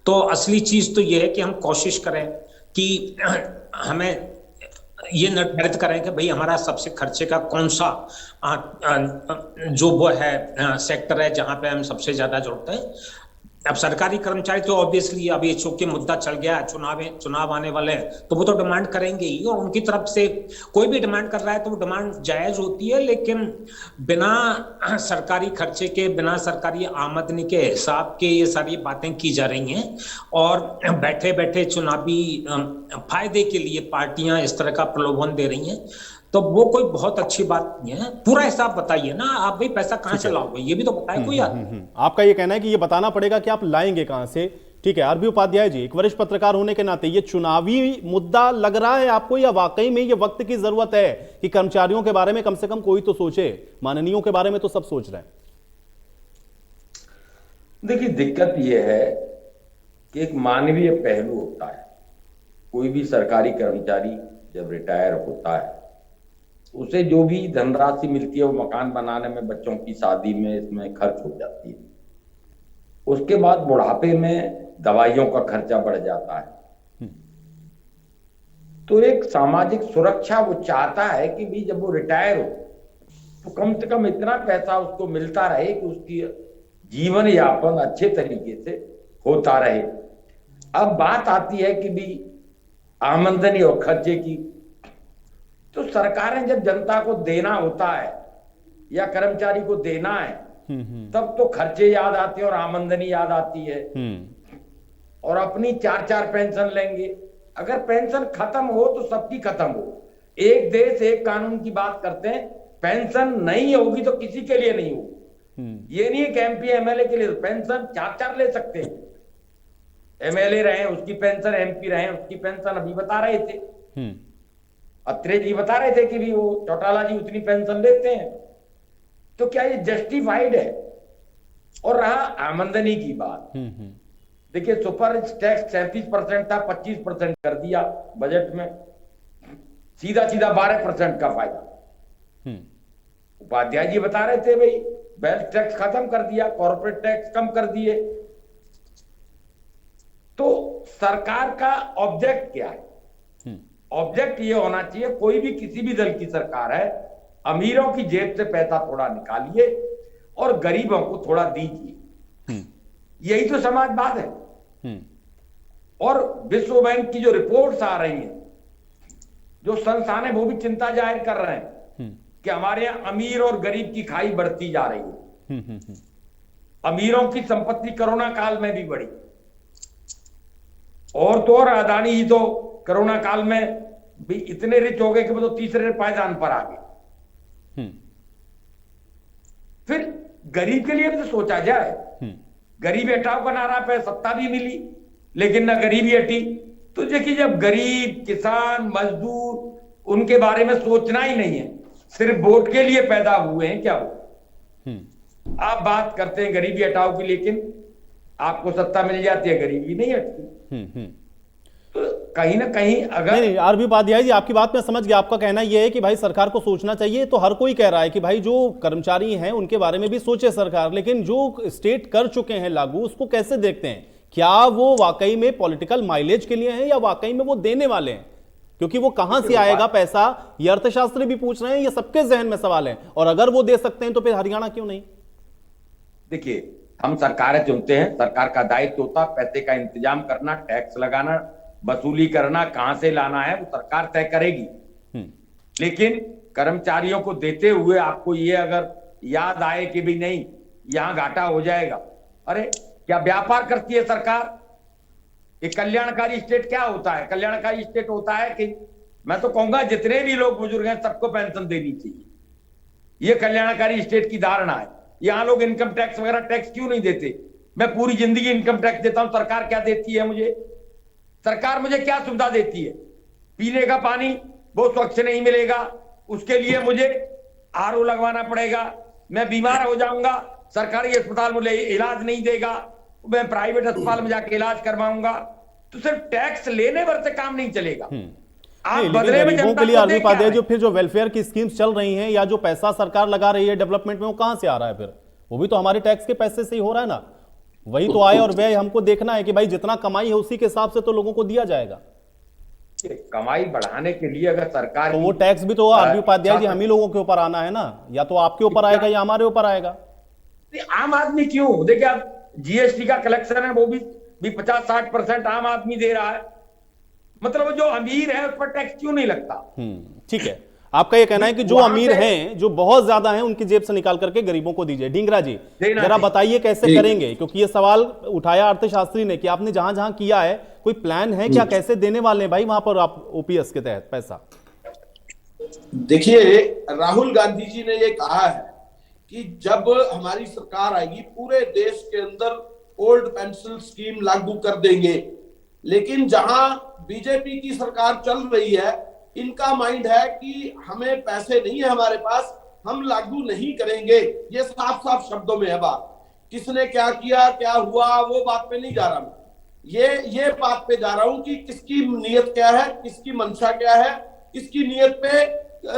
तो असली चीज तो ये है कि हम कोशिश करें कि हमें ये निर्धारित करें कि भाई हमारा सबसे खर्चे का कौन सा जो वो है सेक्टर है जहां पे हम सबसे ज्यादा जोड़ते हैं। अब सरकारी कर्मचारी तो ऑब्वियसली अब ये चूंकि मुद्दा चल गया, चुनाव आने वाले हैं, तो वो तो डिमांड करेंगे ही, और उनकी तरफ से कोई भी डिमांड कर रहा है तो वो डिमांड जायज होती है। लेकिन बिना सरकारी खर्चे के, बिना सरकारी आमदनी के हिसाब के ये सारी बातें की जा रही हैं, और बैठे बैठे चुनावी फायदे के लिए पार्टियां इस तरह का प्रलोभन दे रही हैं। तो वो कोई बहुत अच्छी बात नहीं है। पूरा हिसाब बताइए ना आप, भाई पैसा कहां से लाओगे, ये भी तो बताए कोई यार। आपका ये कहना है कि ये बताना पड़ेगा कि आप लाएंगे कहां से। ठीक है, आरबी उपाध्याय जी, एक वरिष्ठ पत्रकार होने के नाते ये चुनावी मुद्दा लग रहा है आपको, या वाकई में ये वक्त की जरूरत है कि कर्मचारियों के बारे में कम से कम कोई तो सोचे? माननीयों के बारे में तो सब सोच रहे हैं। देखिए, दिक्कत ये है कि एक मानवीय पहलू होता है। कोई भी सरकारी कर्मचारी जब रिटायर होता है, उसे जो भी धनराशि मिलती है वो मकान बनाने में, बच्चों की शादी में, इसमें खर्च हो जाती है। उसके बाद बुढ़ापे में दवाइयों का खर्चा बढ़ जाता है। तो एक सामाजिक सुरक्षा वो चाहता है कि भी जब वो रिटायर हो तो कम से कम इतना पैसा उसको मिलता रहे कि उसकी जीवन यापन अच्छे तरीके से होता रहे। अब बात आती है कि भी आमदनी और खर्चे की, तो सरकारें जब जनता को देना होता है या कर्मचारी को देना है, तब तो खर्चे याद आते हैं और आमदनी याद आती है। और अपनी 4-4 पेंशन लेंगे। अगर पेंशन खत्म हो तो सबकी खत्म हो। एक देश एक कानून की बात करते हैं, पेंशन नहीं होगी तो किसी के लिए नहीं होगी। ये नहीं है कि एमपी एमएलए के लिए पेंशन 4-4 ले सकते हैं। एमएलए रहे उसकी पेंशन, एमपी रहे उसकी पेंशन। अभी बता रहे थे, अत्रे जी बता रहे थे कि भी वो चौटाला जी उतनी पेंशन लेते हैं। तो क्या ये जस्टिफाइड है? और रहा आमदनी की बात, देखिए सुपर टैक्स 37% था, 25% कर दिया बजट में, सीधा 12% का फायदा। उपाध्याय जी बता रहे थे भाई वेल्थ टैक्स खत्म कर दिया, कॉर्पोरेट टैक्स कम कर दिए। तो सरकार का ऑब्जेक्ट क्या है? ऑब्जेक्ट ये होना चाहिए, कोई भी किसी भी दल की सरकार है, अमीरों की जेब से पैसा थोड़ा निकालिए और गरीबों को थोड़ा दीजिए। यही तो समाजवाद है। और विश्व बैंक की जो रिपोर्ट्स आ रही हैं, जो संस्थान है वो भी चिंता जाहिर कर रहे हैं कि हमारे यहां अमीर और गरीब की खाई बढ़ती जा रही है। अमीरों की संपत्ति कोरोना काल में भी बढ़ी, और तो और अदानी ही तो कोरोना काल में भी इतने रिच हो गए कि वो तो तीसरे पायदान पर आ गए। फिर गरीब के लिए भी तो सोचा जाए। गरीबी हटाओ का नारा पे सत्ता भी मिली, लेकिन ना गरीबी हटी। तो देखिए, जब गरीब, किसान, मजदूर, उनके बारे में सोचना ही नहीं है, सिर्फ वोट के लिए पैदा हुए हैं क्या वो? आप बात करते हैं गरीबी हटाओ की, लेकिन आपको सत्ता मिल जाती है, गरीबी नहीं हटती। तो कहीं ना कहीं अगर नहीं, आरबी उपाध्याय जी, आपकी बात मैं समझ गया। आपका कहना यह है कि भाई सरकार को सोचना चाहिए। तो हर कोई कह रहा है कि भाई जो कर्मचारी हैं उनके बारे में भी सोचे सरकार, लेकिन जो स्टेट कर चुके हैं लागू, उसको कैसे देखते हैं? क्या वो वाकई में पॉलिटिकल माइलेज के लिए हैं या वाकई में वो देने वाले हैं? क्योंकि वो कहां से आएगा पैसा, ये अर्थशास्त्री भी पूछ रहे हैं, ये सबके जहन में सवाल है। और अगर वो दे सकते हैं तो फिर हरियाणा क्यों नहीं? देखिए, हम सरकारें चुनते हैं, सरकार का दायित्व होता है पैसे का इंतजाम करना, टैक्स लगाना, वसूली करना, कहां से लाना है वो सरकार तय करेगी। लेकिन कर्मचारियों को देते हुए आपको ये अगर याद आए कि भी नहीं यहां घाटा हो जाएगा, अरे क्या व्यापार करती है सरकार? ये कल्याणकारी स्टेट क्या होता है? कल्याणकारी स्टेट होता है कि मैं तो कहूंगा जितने भी लोग बुजुर्ग हैं सबको पेंशन देनी चाहिए। ये कल्याणकारी स्टेट की धारणा है। यहां लोग इनकम टैक्स वगैरह टैक्स क्यों नहीं देते? मैं पूरी जिंदगी इनकम टैक्स देता हूं, सरकार क्या देती है मुझे? सरकार मुझे क्या सुविधा देती है? पीने का पानी वो स्वच्छ नहीं मिलेगा, उसके लिए मुझे आरओ लगवाना पड़ेगा। मैं बीमार हो जाऊंगा, सरकारी अस्पताल मुझे इलाज नहीं देगा, मैं प्राइवेट अस्पताल में जाके इलाज करवाऊंगा। तो सिर्फ टैक्स लेने भर से काम नहीं चलेगा। आप बदले में गरीबों के लिए आरबी उपाध्याय जो फिर जो वेलफेयर की स्कीम्स चल रही हैं या जो पैसा सरकार लगा रही है डेवलपमेंट में, वो कहां से आ रहा है? फिर वो भी तो हमारे टैक्स के पैसे से ही हो रहा है ना। वही तो आय और व्यय हमको देखना है कि भाई जितना कमाई है उसी के हिसाब से तो लोगों को दिया जाएगा। कमाई बढ़ाने के लिए अगर सरकार तो वो टैक्स भी तो आरबी उपाध्याय जी हम ही लोगों के ऊपर आना है ना, या तो आपके ऊपर आएगा या हमारे ऊपर आएगा। आम आदमी क्यों? देखिए आप जीएसटी का कलेक्शन है वो भी 50-60% आम आदमी दे रहा है। मतलब जो अमीर है उस पर टैक्स क्यों नहीं लगता? ठीक है, आपका ये कहना है कि जो अमीर हैं, जो बहुत ज्यादा हैं, उनकी जेब से निकाल करके गरीबों को दीजिए। ढींगरा जी जरा बताइए कैसे करेंगे, क्योंकि ये सवाल उठाया अर्थशास्त्री ने कि आपने जहां जहां किया है कोई प्लान है क्या, कैसे देने वाले हैं भाई वहां पर आप ओपीएस के तहत पैसा? देखिए, राहुल गांधी जी ने ये कहा है कि जब हमारी सरकार आएगी पूरे देश के अंदर ओल्ड पेंशन स्कीम लागू कर देंगे। लेकिन जहां बीजेपी की सरकार चल रही है, इनका माइंड है कि हमें पैसे नहीं है हमारे पास, हम लागू नहीं करेंगे। ये साफ साफ शब्दों में है बात। किसने क्या किया, क्या हुआ, वो बात पे नहीं जा रहा मैं। ये बात पे जा रहा हूं कि किसकी नीयत क्या है, किसकी मंशा क्या है, किसकी नीयत पे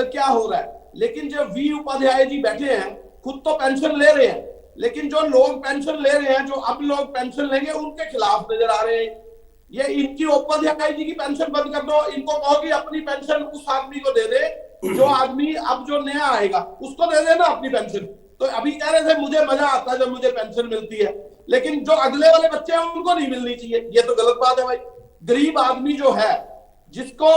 क्या हो रहा है। लेकिन जो वी उपाध्याय जी बैठे हैं, खुद तो पेंशन ले रहे हैं, लेकिन जो लोग पेंशन ले रहे हैं, जो अब लोग पेंशन लेंगे, उनके खिलाफ नजर आ रहे हैं। ये इनकी उपाध्याय जी की पेंशन बंद कर दो, इनको कहो कि अपनी पेंशन उस आदमी को दे दे जो आदमी अब जो नया आएगा उसको दे देना अपनी पेंशन। तो अभी कह रहे थे मुझे मजा आता है जब मुझे पेंशन मिलती है, लेकिन जो अगले वाले बच्चे हैं उनको नहीं मिलनी चाहिए। ये तो गलत बात है भाई। गरीब आदमी जो है, जिसको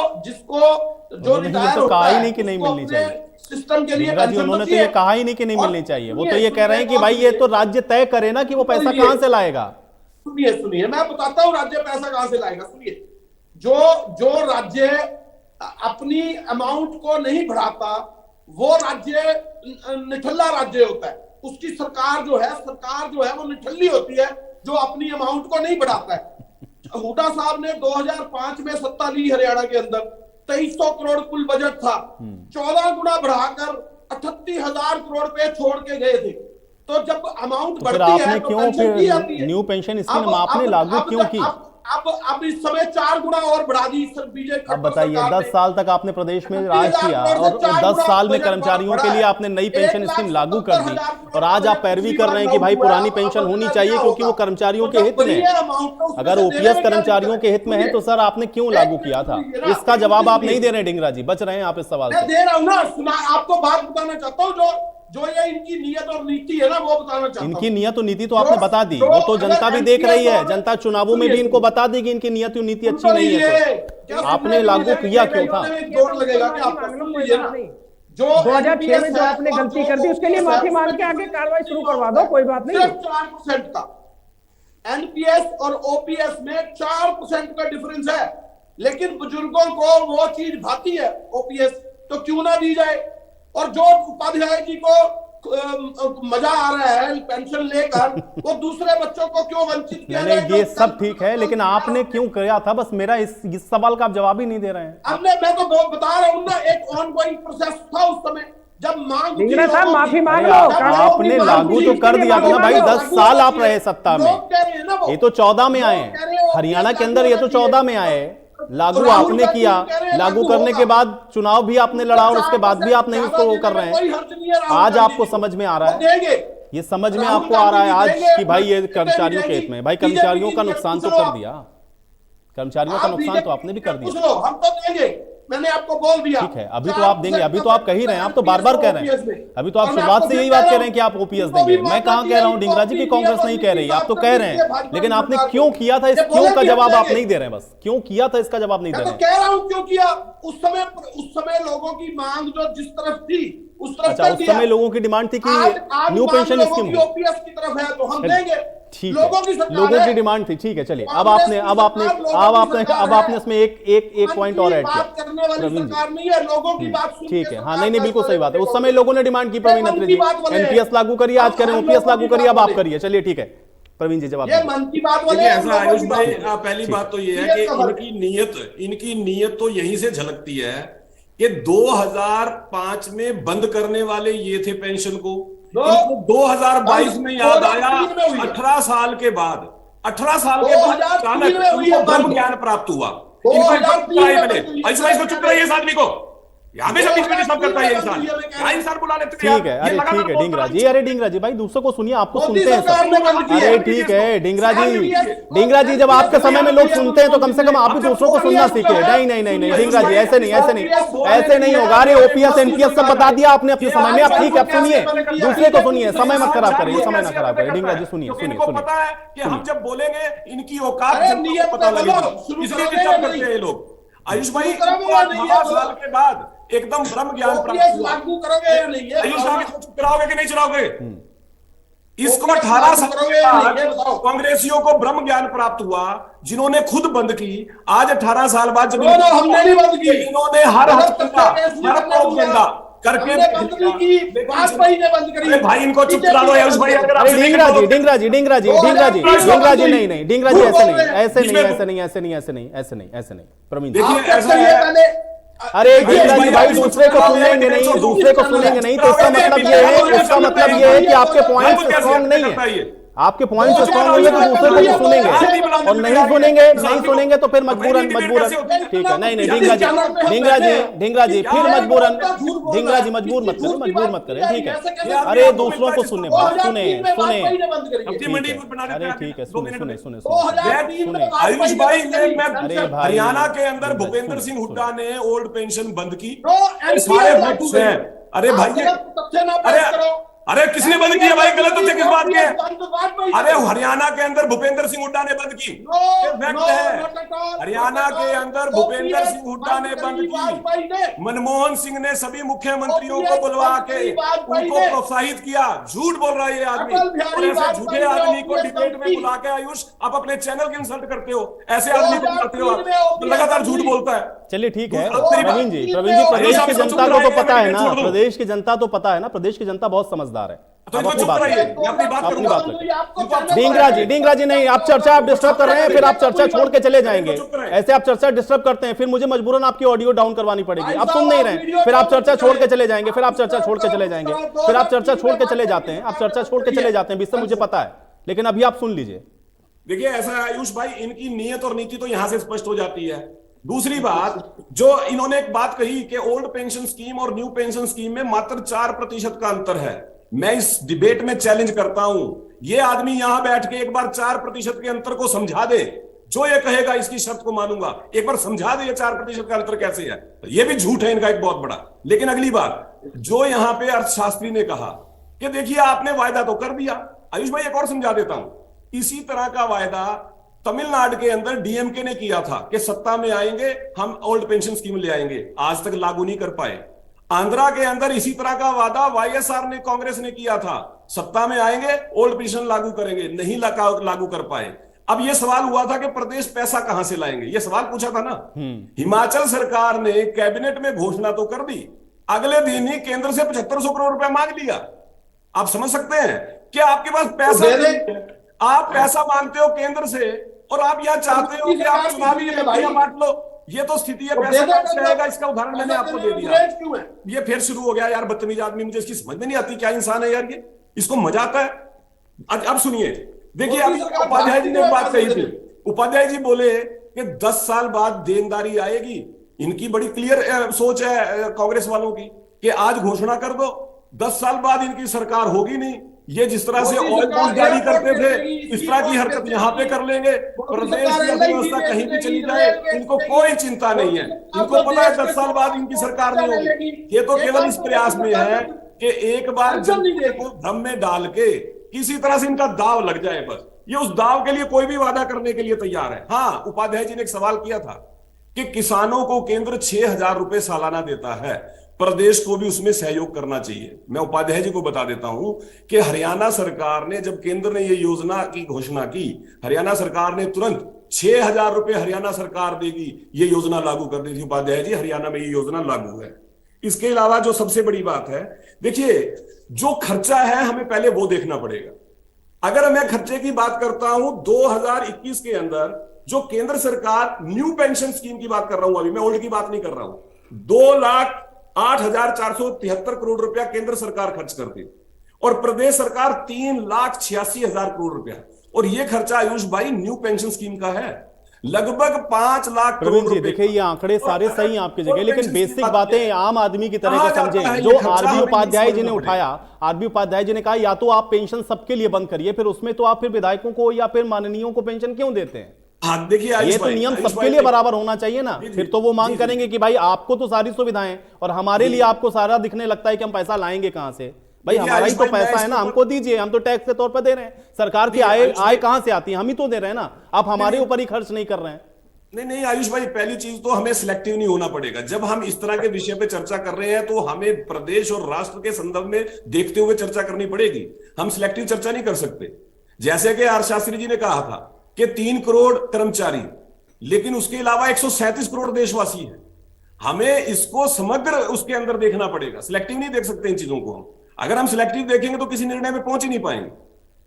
जो रिटायर तो होता कहा ही है, नहीं कि नहीं मिलनी चाहिए सिस्टम के लिए उन्होंने तो ये कहा ही नहीं कि नहीं मिलनी चाहिए। वो तो ये कह रहे हैं कि भाई ये तो राज्य तय करे ना कि वो पैसा कहां से लाएगा। सुनिए मैं बताता हूँ राज्य पैसा कहां से लाएगा। सुनिए, जो राज्य अपनी अमाउंट को नहीं बढ़ाता वो राज्य निठल्ला राज्य होता है। उसकी सरकार जो है वो निठल्ली होती है जो अपनी अमाउंट को नहीं बढ़ाता है। हुड्डा साहब ने 2005 में सत्ता ली हरियाणा के अंदर, 2300 करोड़ कुल बजट था, 14 गुना बढ़ाकर 38,000 करोड़ पे छोड़ के गए थे। तो जब अमाउंट बढ़ती है तो पेंशन की जाती है। न्यू पेंशन स्कीम आपने लागू क्यों की? अब इस समय 4 गुना और बढ़ा दी सर बीजेपी। अब बताइए, 10 साल तक आपने प्रदेश में राज किया और 10 साल में कर्मचारियों के लिए आपने नई पेंशन स्कीम लागू कर दी, और आज आप पैरवी कर रहे हैं कि भाई पुरानी पेंशन होनी चाहिए क्योंकि वो कर्मचारियों के हित में है। अगर ओपीएस कर्मचारियों के हित में है तो सर आपने क्यों लागू किया था? इसका जवाब आप नहीं दे रहे ढींगरा जी, बच रहे हैं आप इस सवाल से। दे रहा हूं ना, आपको बात बताना चाहता हूँ। जो ये इनकी नियत और नीति है ना, वो बताना चाहता हूं। इनकी नियत और नीति तो आपने बता दी, वो तो जनता भी देख रही है। जनता चुनावों में भी इनको बता देगी इनकी नियत और नीति अच्छी नहीं है, तो आपने लागू किया क्यों था? लगेगा कि आपको सुन लीजिए ना, जो 2006 में जो आपने गलती कर दी उसके लिए माफी मांग के आगे कार्रवाई शुरू करवा दो, कोई बात नहीं। 4% का एनपीएस और ओपीएस में 4% का डिफरेंस है, लेकिन बुजुर्गों को वो चीज भाती है ओपीएस, तो क्यों ना दी जाए। और जो उपाध्याय जी को मजा आ रहा है पेंशन लेकर, वो दूसरे बच्चों को क्यों वंचित किया जाए? ये सब ठीक है, लेकिन आपने क्यों किया था? बस मेरा इस सवाल का आप जवाब ही नहीं दे रहे हैं। मैं तो बता रहा हूँ ना, एक ऑनगोइंग प्रोसेस था उस समय जब मांग थी। साहब माफी मांग लो। आपने लागू तो कर दिया था ना भाई, 10 साल आप रहे सत्ता में। ये तो 14 में आए हरियाणा के अंदर, ये तो 14 में आए। लागू आपने किया, लागू करने के बाद चुनाव भी आपने लड़ा और उसके बाद भी आप नहीं उसको वो कर रहे हैं। आज आपको समझ में आ रहा है, ये समझ में आपको आ रहा है आज कि भाई ये कर्मचारियों के हित में। भाई कर्मचारियों का नुकसान तो कर दिया, कर्मचारियों का नुकसान तो आपने भी कर दिया। हम तो देंगे, मैंने आपको बोल दिया। ठीक है, अभी तो आप देंगे, अभी तो आप कह ही रहे हैं, आप तो बार बार कह रहे हैं, अभी तो आप शुरुआत से यही बात कह रहे हैं कि आप ओपीएस देंगे। मैं कहां कह रहा हूं ढींगरा जी की कांग्रेस नहीं कह रही, आप तो कह रहे हैं, लेकिन आपने क्यों किया था, इस क्यों का जवाब आप नहीं दे रहे हैं, बस क्यों किया था इसका जवाब नहीं दे रहे हैं। कह रहा हूं क्यों किया, उस समय लोगों की मांग जो जिस तरफ थी उस तरफ अच्छा, उस समय लोगों की डिमांड थी कि न्यू पेंशन स्कीम ओपीएस की तरफ है तो हम देंगे। ठीक है, लोगों की डिमांड थी, ठीक है, चलिए अब आपने इसमें एक पॉइंट और ऐड किया प्रवीण जी। लोगों की बात ठीक है, हाँ, नहीं बिल्कुल सही बात है, उस समय लोगों ने डिमांड की प्रवीण अत्रे जी, एनपीएस लागू करिए, आज करें ओपीएस लागू करिए, अब आप करिए, चलिए ठीक है प्रवीण जी जवाब। मन की बात देखिए ऐसा आयुष भाई, पहली बात तो ये है कि इनकी नीयत तो यहीं से झलकती है कि 2005 में बंद करने वाले ये थे पेंशन को, 2022 में याद आया, 18 साल के बाद अचानक उनको ब्रह्म ज्ञान प्राप्त हुआ। इसको चुप रहिए इस आदमी को, हमेशा बीच में डिस्टर्ब करता है ये इंसान, क्या इंसान बुला लेते हैं। ठीक है, अरे ठीक है ढींगरा जी, अरे ढींगरा जी भाई दूसरों को सुनिए, आपको सुनते हैं सब। अरे ठीक है ढींगरा जी, जब आपके समय में लोग सुनते हैं तो कम से कम आप भी दूसरों को सुनना सीखे। नहीं ढींगरा जी, ऐसे नहीं होगा। अरे ओपीएस एनपीएस सब बता दिया आपने अपने समय में, आप ठीक है, आप सुनिए, दूसरे को सुनिए, समय मत खराब करिए, समय ना खराब करिए। ढींगरा जी सुनिए। पता है कि हम जब बोलेंगे इनकी औकात पता लगेगा, इसलिए डिस्टर्ब करते हैं ये लोग। आयुष भाई 18 साल के बाद एकदम ब्रह्म ज्ञान प्राप्त हुआ, लागू करोगे या नहीं? चलाओगे कि नहीं चलाओगे? इसको 18 साल के बाद कांग्रेसियों को ब्रह्म ज्ञान प्राप्त हुआ, जिन्होंने खुद बंद की। आज 18 साल बाद जब हमने नहीं बंद की, इन्होंने हर प्रोपेगेंडा करके भाई इनको चुप करा लो आयुष भाई। ढींगरा जी नहीं प्रवीण जी, अरे ढींगरा जी भाई दूसरे को सुनेंगे नहीं, तो इसका मतलब ये है कि आपके पॉइंट स्ट्रॉन्ग नहीं है, आपके पॉइंट स्ट्रॉन्ग होंगे तो दूसरे को भी सुनेंगे, और नहीं सुनेंगे तो फिर मजबूरन ठीक है। नहीं ढींगरा जी फिर मजबूरन, ढींगरा जी मजबूर मत करें, ठीक है। अरे दूसरों को सुने, अरे ठीक है, सुने। आयुष भाई हरियाणा के अंदर भूपेंद्र सिंह हुड्डा ने ओल्ड पेंशन बंद की, सारे फैक्ट्स हैं। अरे भाई अरे किसने बंद किया भाई, गलत तथ्य किस बात के? अरे हरियाणा के अंदर भूपेंद्र सिंह हुड्डा ने बंद की, फैक्ट है। हरियाणा के अंदर भूपेंद्र सिंह हुड्डा ने बंद की, मनमोहन सिंह ने सभी मुख्यमंत्रियों को बुलवा के उनको प्रोत्साहित किया। झूठ बोल रहा है ये आदमी, और ऐसे झूठे आदमी को डिबेट में बुला के आयुष आप अपने चैनल की इंसल्ट करते हो, ऐसे आदमी को करते हो, लगातार झूठ बोलता है। चलिए ठीक है प्रवीण जी, प्रदेश की जनता को तो पता है ना, प्रदेश की जनता तो पता है ना, प्रदेश की जनता बहुत समझदार है। अपनी बात ढींगरा जी नहीं, आप चर्चा आप डिस्टर्ब कर रहे हैं, फिर आप चर्चा छोड़ के चले जाएंगे। ऐसे आप चर्चा डिस्टर्ब करते हैं, फिर मुझे मजबूरन आपकी ऑडियो डाउन करवानी पड़ेगी। आप सुन नहीं रहे, फिर आप चर्चा छोड़ के चले जाएंगे, फिर आप चर्चा छोड़ के चले जाते हैं, इससे मुझे पता है, लेकिन अभी आप सुन लीजिए। देखिए ऐसा आयुष भाई, इनकी नीयत और नीति तो यहां से स्पष्ट हो जाती है। दूसरी बात, जो इन्होंने एक बात कही कि ओल्ड पेंशन स्कीम और न्यू पेंशन स्कीम में मात्र 4% का अंतर है। मैं इस डिबेट में चैलेंज करता हूं, ये आदमी यहां बैठ के एक बार 4% के अंतर को समझा दे, जो ये कहेगा इसकी शर्त को मानूंगा। एक बार समझा दे ये 4% का अंतर कैसे है, ये भी झूठ है इनका एक बहुत बड़ा। लेकिन अगली बात, जो यहां पे अर्थशास्त्री ने कहा कि देखिए आपने वायदा तो कर दिया, आयुष भाई एक और समझा देता हूं। इसी तरह का वायदा तमिलनाडु के अंदर डीएमके ने किया था कि सत्ता में आएंगे हम ओल्ड पेंशन स्कीम ले आएंगे, आज तक लागू नहीं कर पाए। आंध्रा के अंदर इसी तरह का वादा वाईएसआर ने, कांग्रेस ने किया था, सत्ता में आएंगे ओल्ड पेंशन लागू करेंगे, नहीं लागू कर पाए। अब यह सवाल हुआ था कि प्रदेश पैसा कहां से लाएंगे, यह सवाल पूछा था ना। हिमाचल सरकार ने कैबिनेट में घोषणा तो कर दी, अगले दिन ही केंद्र से 7500 करोड़ रुपया मांग लिया। आप समझ सकते हैं कि आपके पास पैसा, आप पैसा मांगते हो केंद्र से, और आप यह चाहते हो कि आप चुनावी लड़ाइयां बांट लो। ये तो स्थिति है, पैसा कहां से आएगा, इसका उदाहरण मैंने आपको दे दिया। ये फिर शुरू हो गया यार, बदतमीज आदमी, मुझे इसकी समझ में नहीं आती, क्या इंसान है यार ये, इसको मजा आता है। अब सुनिए, देखिए अभी उपाध्याय जी ने एक बात कही थी, उपाध्याय जी बोले कि 10 साल बाद देनदारी आएगी। इनकी बड़ी क्लियर सोच है कांग्रेस वालों की कि आज घोषणा कर दो, 10 साल बाद इनकी सरकार होगी नहीं, ये जिस तरह से ऑयल बूस्ट जारी करते थे, इस तरह की हरकत यहाँ पे कर लेंगे। प्रदेश की अर्थव्यवस्था कहीं भी चली जाए, इनको कोई चिंता नहीं है। इनको पता है 10 साल बाद इनकी सरकार नहीं होगी। ये तो केवल इस प्रयास में है कि एक बार जनता को भ्रम में डाल के किसी तरह से इनका दाव लग जाए। बस ये उस दाव के लिए कोई भी वादा करने के लिए तैयार है। हाँ, उपाध्याय जी ने एक सवाल किया था कि किसानों को केंद्र 6,000 रुपए सालाना देता है, प्रदेश को भी उसमें सहयोग करना चाहिए। मैं उपाध्याय जी को बता देता हूं कि हरियाणा सरकार ने, जब केंद्र ने ये योजना की घोषणा की, हरियाणा सरकार ने तुरंत 6,000 रुपए हरियाणा सरकार देगी ये योजना लागू कर दी थी। उपाध्याय जी, हरियाणा में ये योजना लागू है। इसके अलावा जो सबसे बड़ी बात है, देखिए, जो खर्चा है हमें पहले वो देखना पड़ेगा। अगर मैं खर्चे की बात करता हूं, 2021 के अंदर जो केंद्र सरकार न्यू पेंशन स्कीम की बात कर रहा हूं, अभी मैं ओल्ड की बात नहीं कर रहा हूं, 2,08,473 करोड़ रुपया केंद्र सरकार खर्च करती और प्रदेश सरकार 3,86,000 करोड़ रुपया। और ये खर्चा आयुष भाई न्यू पेंशन स्कीम का है, लगभग 5 लाख करोड़ रुपए। देखिए, ये आंकड़े सारे सही हैं आपकी जगह, लेकिन बेसिक बातें आम आदमी की तरह का समझें। जो आरबी उपाध्याय जी ने उठाया, आरबी उपाध्याय जी ने कहा या तो आप पेंशन सबके लिए बंद करिए, फिर उसमें तो आप फिर विधायकों को या फिर माननीयों को पेंशन क्यों देते हैं? हाँ, देखिए, ये तो नियम सबके लिए बराबर होना चाहिए ना। फिर तो वो मांग करेंगे कि भाई आपको तो सारी सुविधाएं और हमारे लिए आपको सारा दिखने लगता है कि हम पैसा लाएंगे कहां से? भाई हमारा ही तो पैसा है ना, हमको दीजिए, हम तो टैक्स के तौर पर दे रहे हैं। सरकार की आय कहां से आती है? हम ही तो दे रहे हैं ना, आप हमारे ऊपर ही खर्च नहीं कर रहे हैं। नहीं आयुष भाई, पहली चीज तो हमें सिलेक्टिव नहीं होना पड़ेगा। जब हम इस तरह के विषय पे चर्चा कर रहे हैं तो हमें प्रदेश और राष्ट्र के संदर्भ में देखते हुए चर्चा करनी पड़ेगी। हम सिलेक्टिव चर्चा नहीं कर सकते। जैसे कि आर शास्त्री जी ने कहा था कि 3 करोड़ कर्मचारी, लेकिन उसके अलावा 137 करोड़ देशवासी हैं। हमें इसको समग्र उसके अंदर देखना पड़ेगा, सिलेक्टिव नहीं देख सकते इन चीजों को हम। अगर हम सिलेक्टिव देखेंगे तो किसी निर्णय में पहुंच ही नहीं पाएंगे।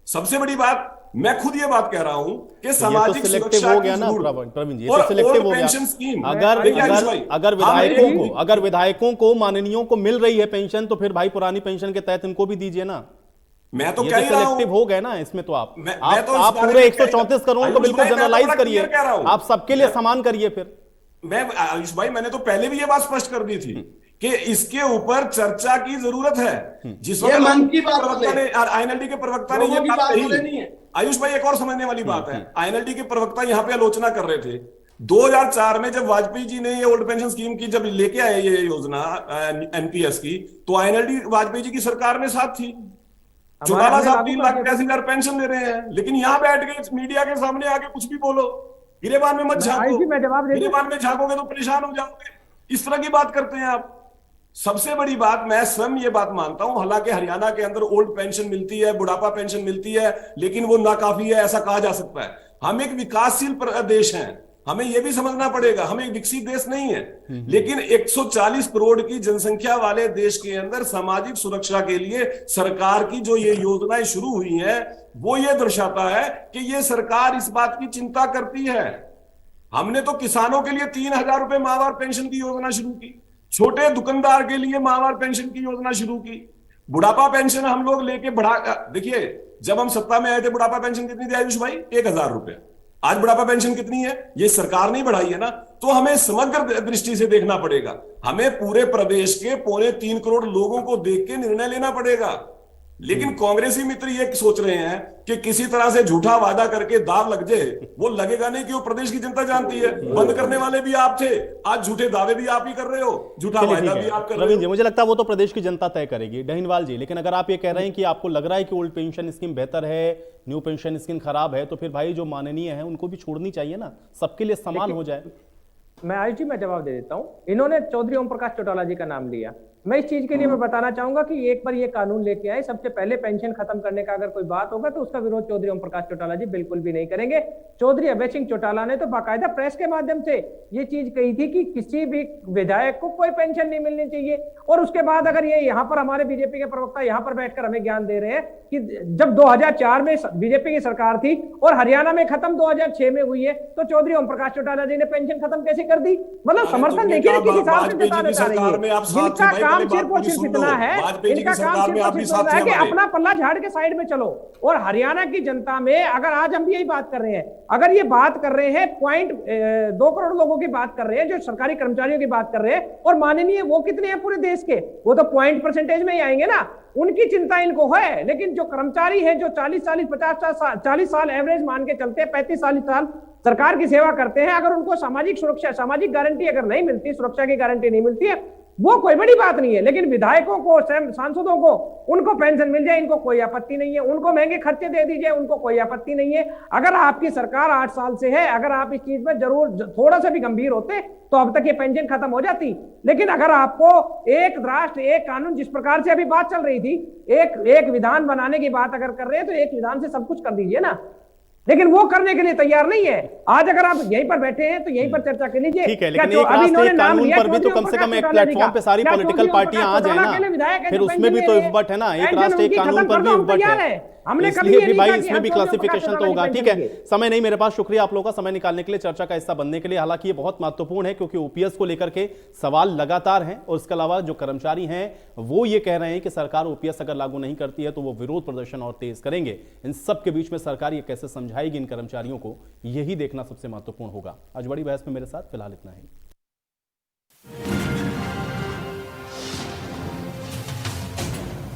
सबसे बड़ी बात, मैं खुद ये बात कह रहा हूं कि सामाजिक सुरक्षा हो गया ना प्रवीण जी, तो सिलेक्टिव हो गया। अगर विधायकों को माननीयों को मिल रही है पेंशन, तो फिर भाई पुरानी पेंशन के तहत इनको भी दीजिए ना। मैं तो कह रहा हूं, सिलेक्टिव हो गए ना इसमें। तो आप पूरे 134 करोड़ को बिल्कुल जनरलाइज करिए, आप सबके लिए समान करिए। फिर मैं आयुष भाई, मैंने तो पहले भी ये बात स्पष्ट कर दी थी कि इसके ऊपर चर्चा की जरूरत है। जिस वक्त आईएनएलडी के प्रवक्ता ने ये बात कही, आयुष भाई एक और समझने वाली बात है, आईएनएलडी के प्रवक्ता यहाँ पे आलोचना कर रहे थे 2004 में, जब वाजपेयी जी ने ये ओल्ड पेंशन स्कीम की जब लेके आए ये योजना एनपीएस की, तो आईएनएलडी वाजपेयी जी की सरकार में साथ थी। चौटाला साहब 3,83,000 पेंशन दे रहे हैं, लेकिन यहाँ बैठ के मीडिया के सामने आके कुछ भी बोलो, गिरेबान में मत झांको, गिरेबान में झांकोगे तो परेशान हो जाओगे, इस तरह की बात करते हैं आप। सबसे बड़ी बात, मैं स्वयं ये बात मानता हूं, हालांकि हरियाणा के अंदर ओल्ड पेंशन मिलती है, बुढ़ापा पेंशन मिलती है, लेकिन वो नाकाफी है ऐसा कहा जा सकता है। हम एक विकासशील देश हैं, हमें यह भी समझना पड़ेगा, हम एक विकसित देश नहीं है, लेकिन 140 करोड़ की जनसंख्या वाले देश के अंदर सामाजिक सुरक्षा के लिए सरकार की जो ये योजनाएं शुरू हुई हैं, वो ये दर्शाता है कि ये सरकार इस बात की चिंता करती है। हमने तो किसानों के लिए 3,000 रुपए माहवार पेंशन की योजना शुरू की, छोटे दुकानदार के लिए माहवार पेंशन की योजना शुरू की, बुढ़ापा पेंशन हम लोग लेके बढ़ा। देखिए, जब हम सत्ता में आए थे बुढ़ापा पेंशन कितनी थी आयुष भाई? 1,000 रुपए। आज बुढ़ापा पेंशन कितनी है? ये सरकार नहीं बढ़ाई है ना। तो हमें समग्र दृष्टि से देखना पड़ेगा, हमें पूरे प्रदेश के 3.25 करोड़ लोगों को देख के निर्णय लेना पड़ेगा। लेकिन कांग्रेसी मित्र ये सोच रहे हैं कि किसी तरह से झूठा वादा करके दाव लग जाए, वो लगेगा नहीं कि वो प्रदेश की जनता जानती है। बंद करने वाले भी आप थे, आज झूठे दावे भी आप ही कर रहे हो, झूठा वादा भी आप कर रहे हो। जी, मुझे लगता है वो तो प्रदेश की जनता तय करेगी। डहीनवाल जी, लेकिन अगर आप ये कह रहे हैं कि आपको लग रहा है कि ओल्ड पेंशन स्कीम बेहतर है, न्यू पेंशन स्कीम खराब है, तो फिर भाई जो माननीय है उनको भी छोड़नी चाहिए ना, सबके लिए समान हो जाए। मैं आयुष जी, मैं जवाब दे देता हूं। इन्होंने चौधरी ओम प्रकाश चौटाला जी का नाम लिया। मैं इस चीज के लिए मैं बताना चाहूंगा कि एक बार ये कानून लेके आए, सबसे पहले पेंशन खत्म करने का अगर कोई बात होगा तो उसका विरोध चौधरी ओम प्रकाश चौटाला जी बिल्कुल भी नहीं करेंगे। चौधरी अभय सिंह चौटाला ने तो बाकायदा प्रेस के माध्यम से ये चीज कही थी कि किसी भी विधायक को कोई पेंशन नहीं मिलनी चाहिए। और उसके बाद अगर ये यहाँ पर हमारे बीजेपी के प्रवक्ता यहाँ पर बैठकर हमें ज्ञान दे रहे हैं कि जब 2004 में बीजेपी की सरकार थी और हरियाणा में खत्म 2006 में हुई है, तो चौधरी ओम प्रकाश चौटाला जी ने पेंशन खत्म कैसे कर दी। मतलब समर्थन देखिए किस हिसाब से जताने जा रही सरकार में आप है। साथ जिनका थे, काम पहले सिर्फ और बात सिर्फ मेरी सुन इतना लो। है, वाजपेयी जी इनका की काम सरकार में सिर्फ आप और भी सिर्फ साथ इतना है थे कि हमारे। अपना पल्ला झाड़ के साइड में चलो। और हरियाणा की जनता में अगर आज हम यही बात कर रहे हैं, अगर ये बात कर रहे हैं 2 करोड़ लोगों की बात कर रहे हैं, जो सरकारी कर्मचारियों की बात कर रहे हैं, और माननीय वो कितने हैं पूरे देश के, वो तो पॉइंट परसेंटेज में ही आएंगे ना, उनकी चिंता इनको है। लेकिन जो कर्मचारी है, जो 40 साल एवरेज मान के चलते हैं, 35 साल सरकार की सेवा करते हैं, अगर उनको सामाजिक सुरक्षा, सामाजिक गारंटी अगर नहीं मिलती, सुरक्षा की गारंटी नहीं मिलती है, वो कोई बड़ी बात नहीं है। लेकिन विधायकों को, सांसदों को, उनको पेंशन मिल जाए, इनको कोई आपत्ति नहीं है। उनको महंगे खर्चे दे दीजिए, उनको कोई आपत्ति नहीं है। अगर आपकी सरकार 8 साल से है, अगर आप इस चीज में जरूर थोड़ा सा भी गंभीर होते तो अब तक ये पेंशन खत्म हो जाती। लेकिन अगर आपको एक राष्ट्र एक कानून, जिस प्रकार से अभी बात चल रही थी, एक विधान बनाने की बात अगर कर रहे हैं तो एक विधान से सब कुछ कर दीजिए ना। लेकिन वो करने के लिए तैयार नहीं है। आज अगर आप यहीं पर बैठे हैं तो यहीं पर चर्चा कर लीजिए। ठीक है, लेकिन एक राष्ट्रीय कानून पर भी तो कम से कम एक प्लेटफॉर्म पे सारी पॉलिटिकल पार्टियां आ जाए ना, फिर उसमें भी तो इफबट है ना। एक राष्ट्र एक कानून पर भी इफबट है, इसलिए भी भाई इसमें भी क्लासिफिकेशन तो होगा। ठीक है, समय नहीं मेरे पास, शुक्रिया आप लोगों का समय निकालने के लिए, चर्चा का हिस्सा बनने के लिए। हालांकि ये बहुत महत्वपूर्ण है क्योंकि ओपीएस को लेकर के सवाल लगातार हैं, और इसके अलावा जो कर्मचारी हैं वो ये कह रहे हैं कि सरकार ओपीएस अगर लागू नहीं करती है तो वो विरोध प्रदर्शन और तेज करेंगे। इन सब के बीच में सरकार ये कैसे समझाएगी इन कर्मचारियों को, यही देखना सबसे महत्वपूर्ण होगा। आज बड़ी बहस में मेरे साथ फिलहाल इतना ही।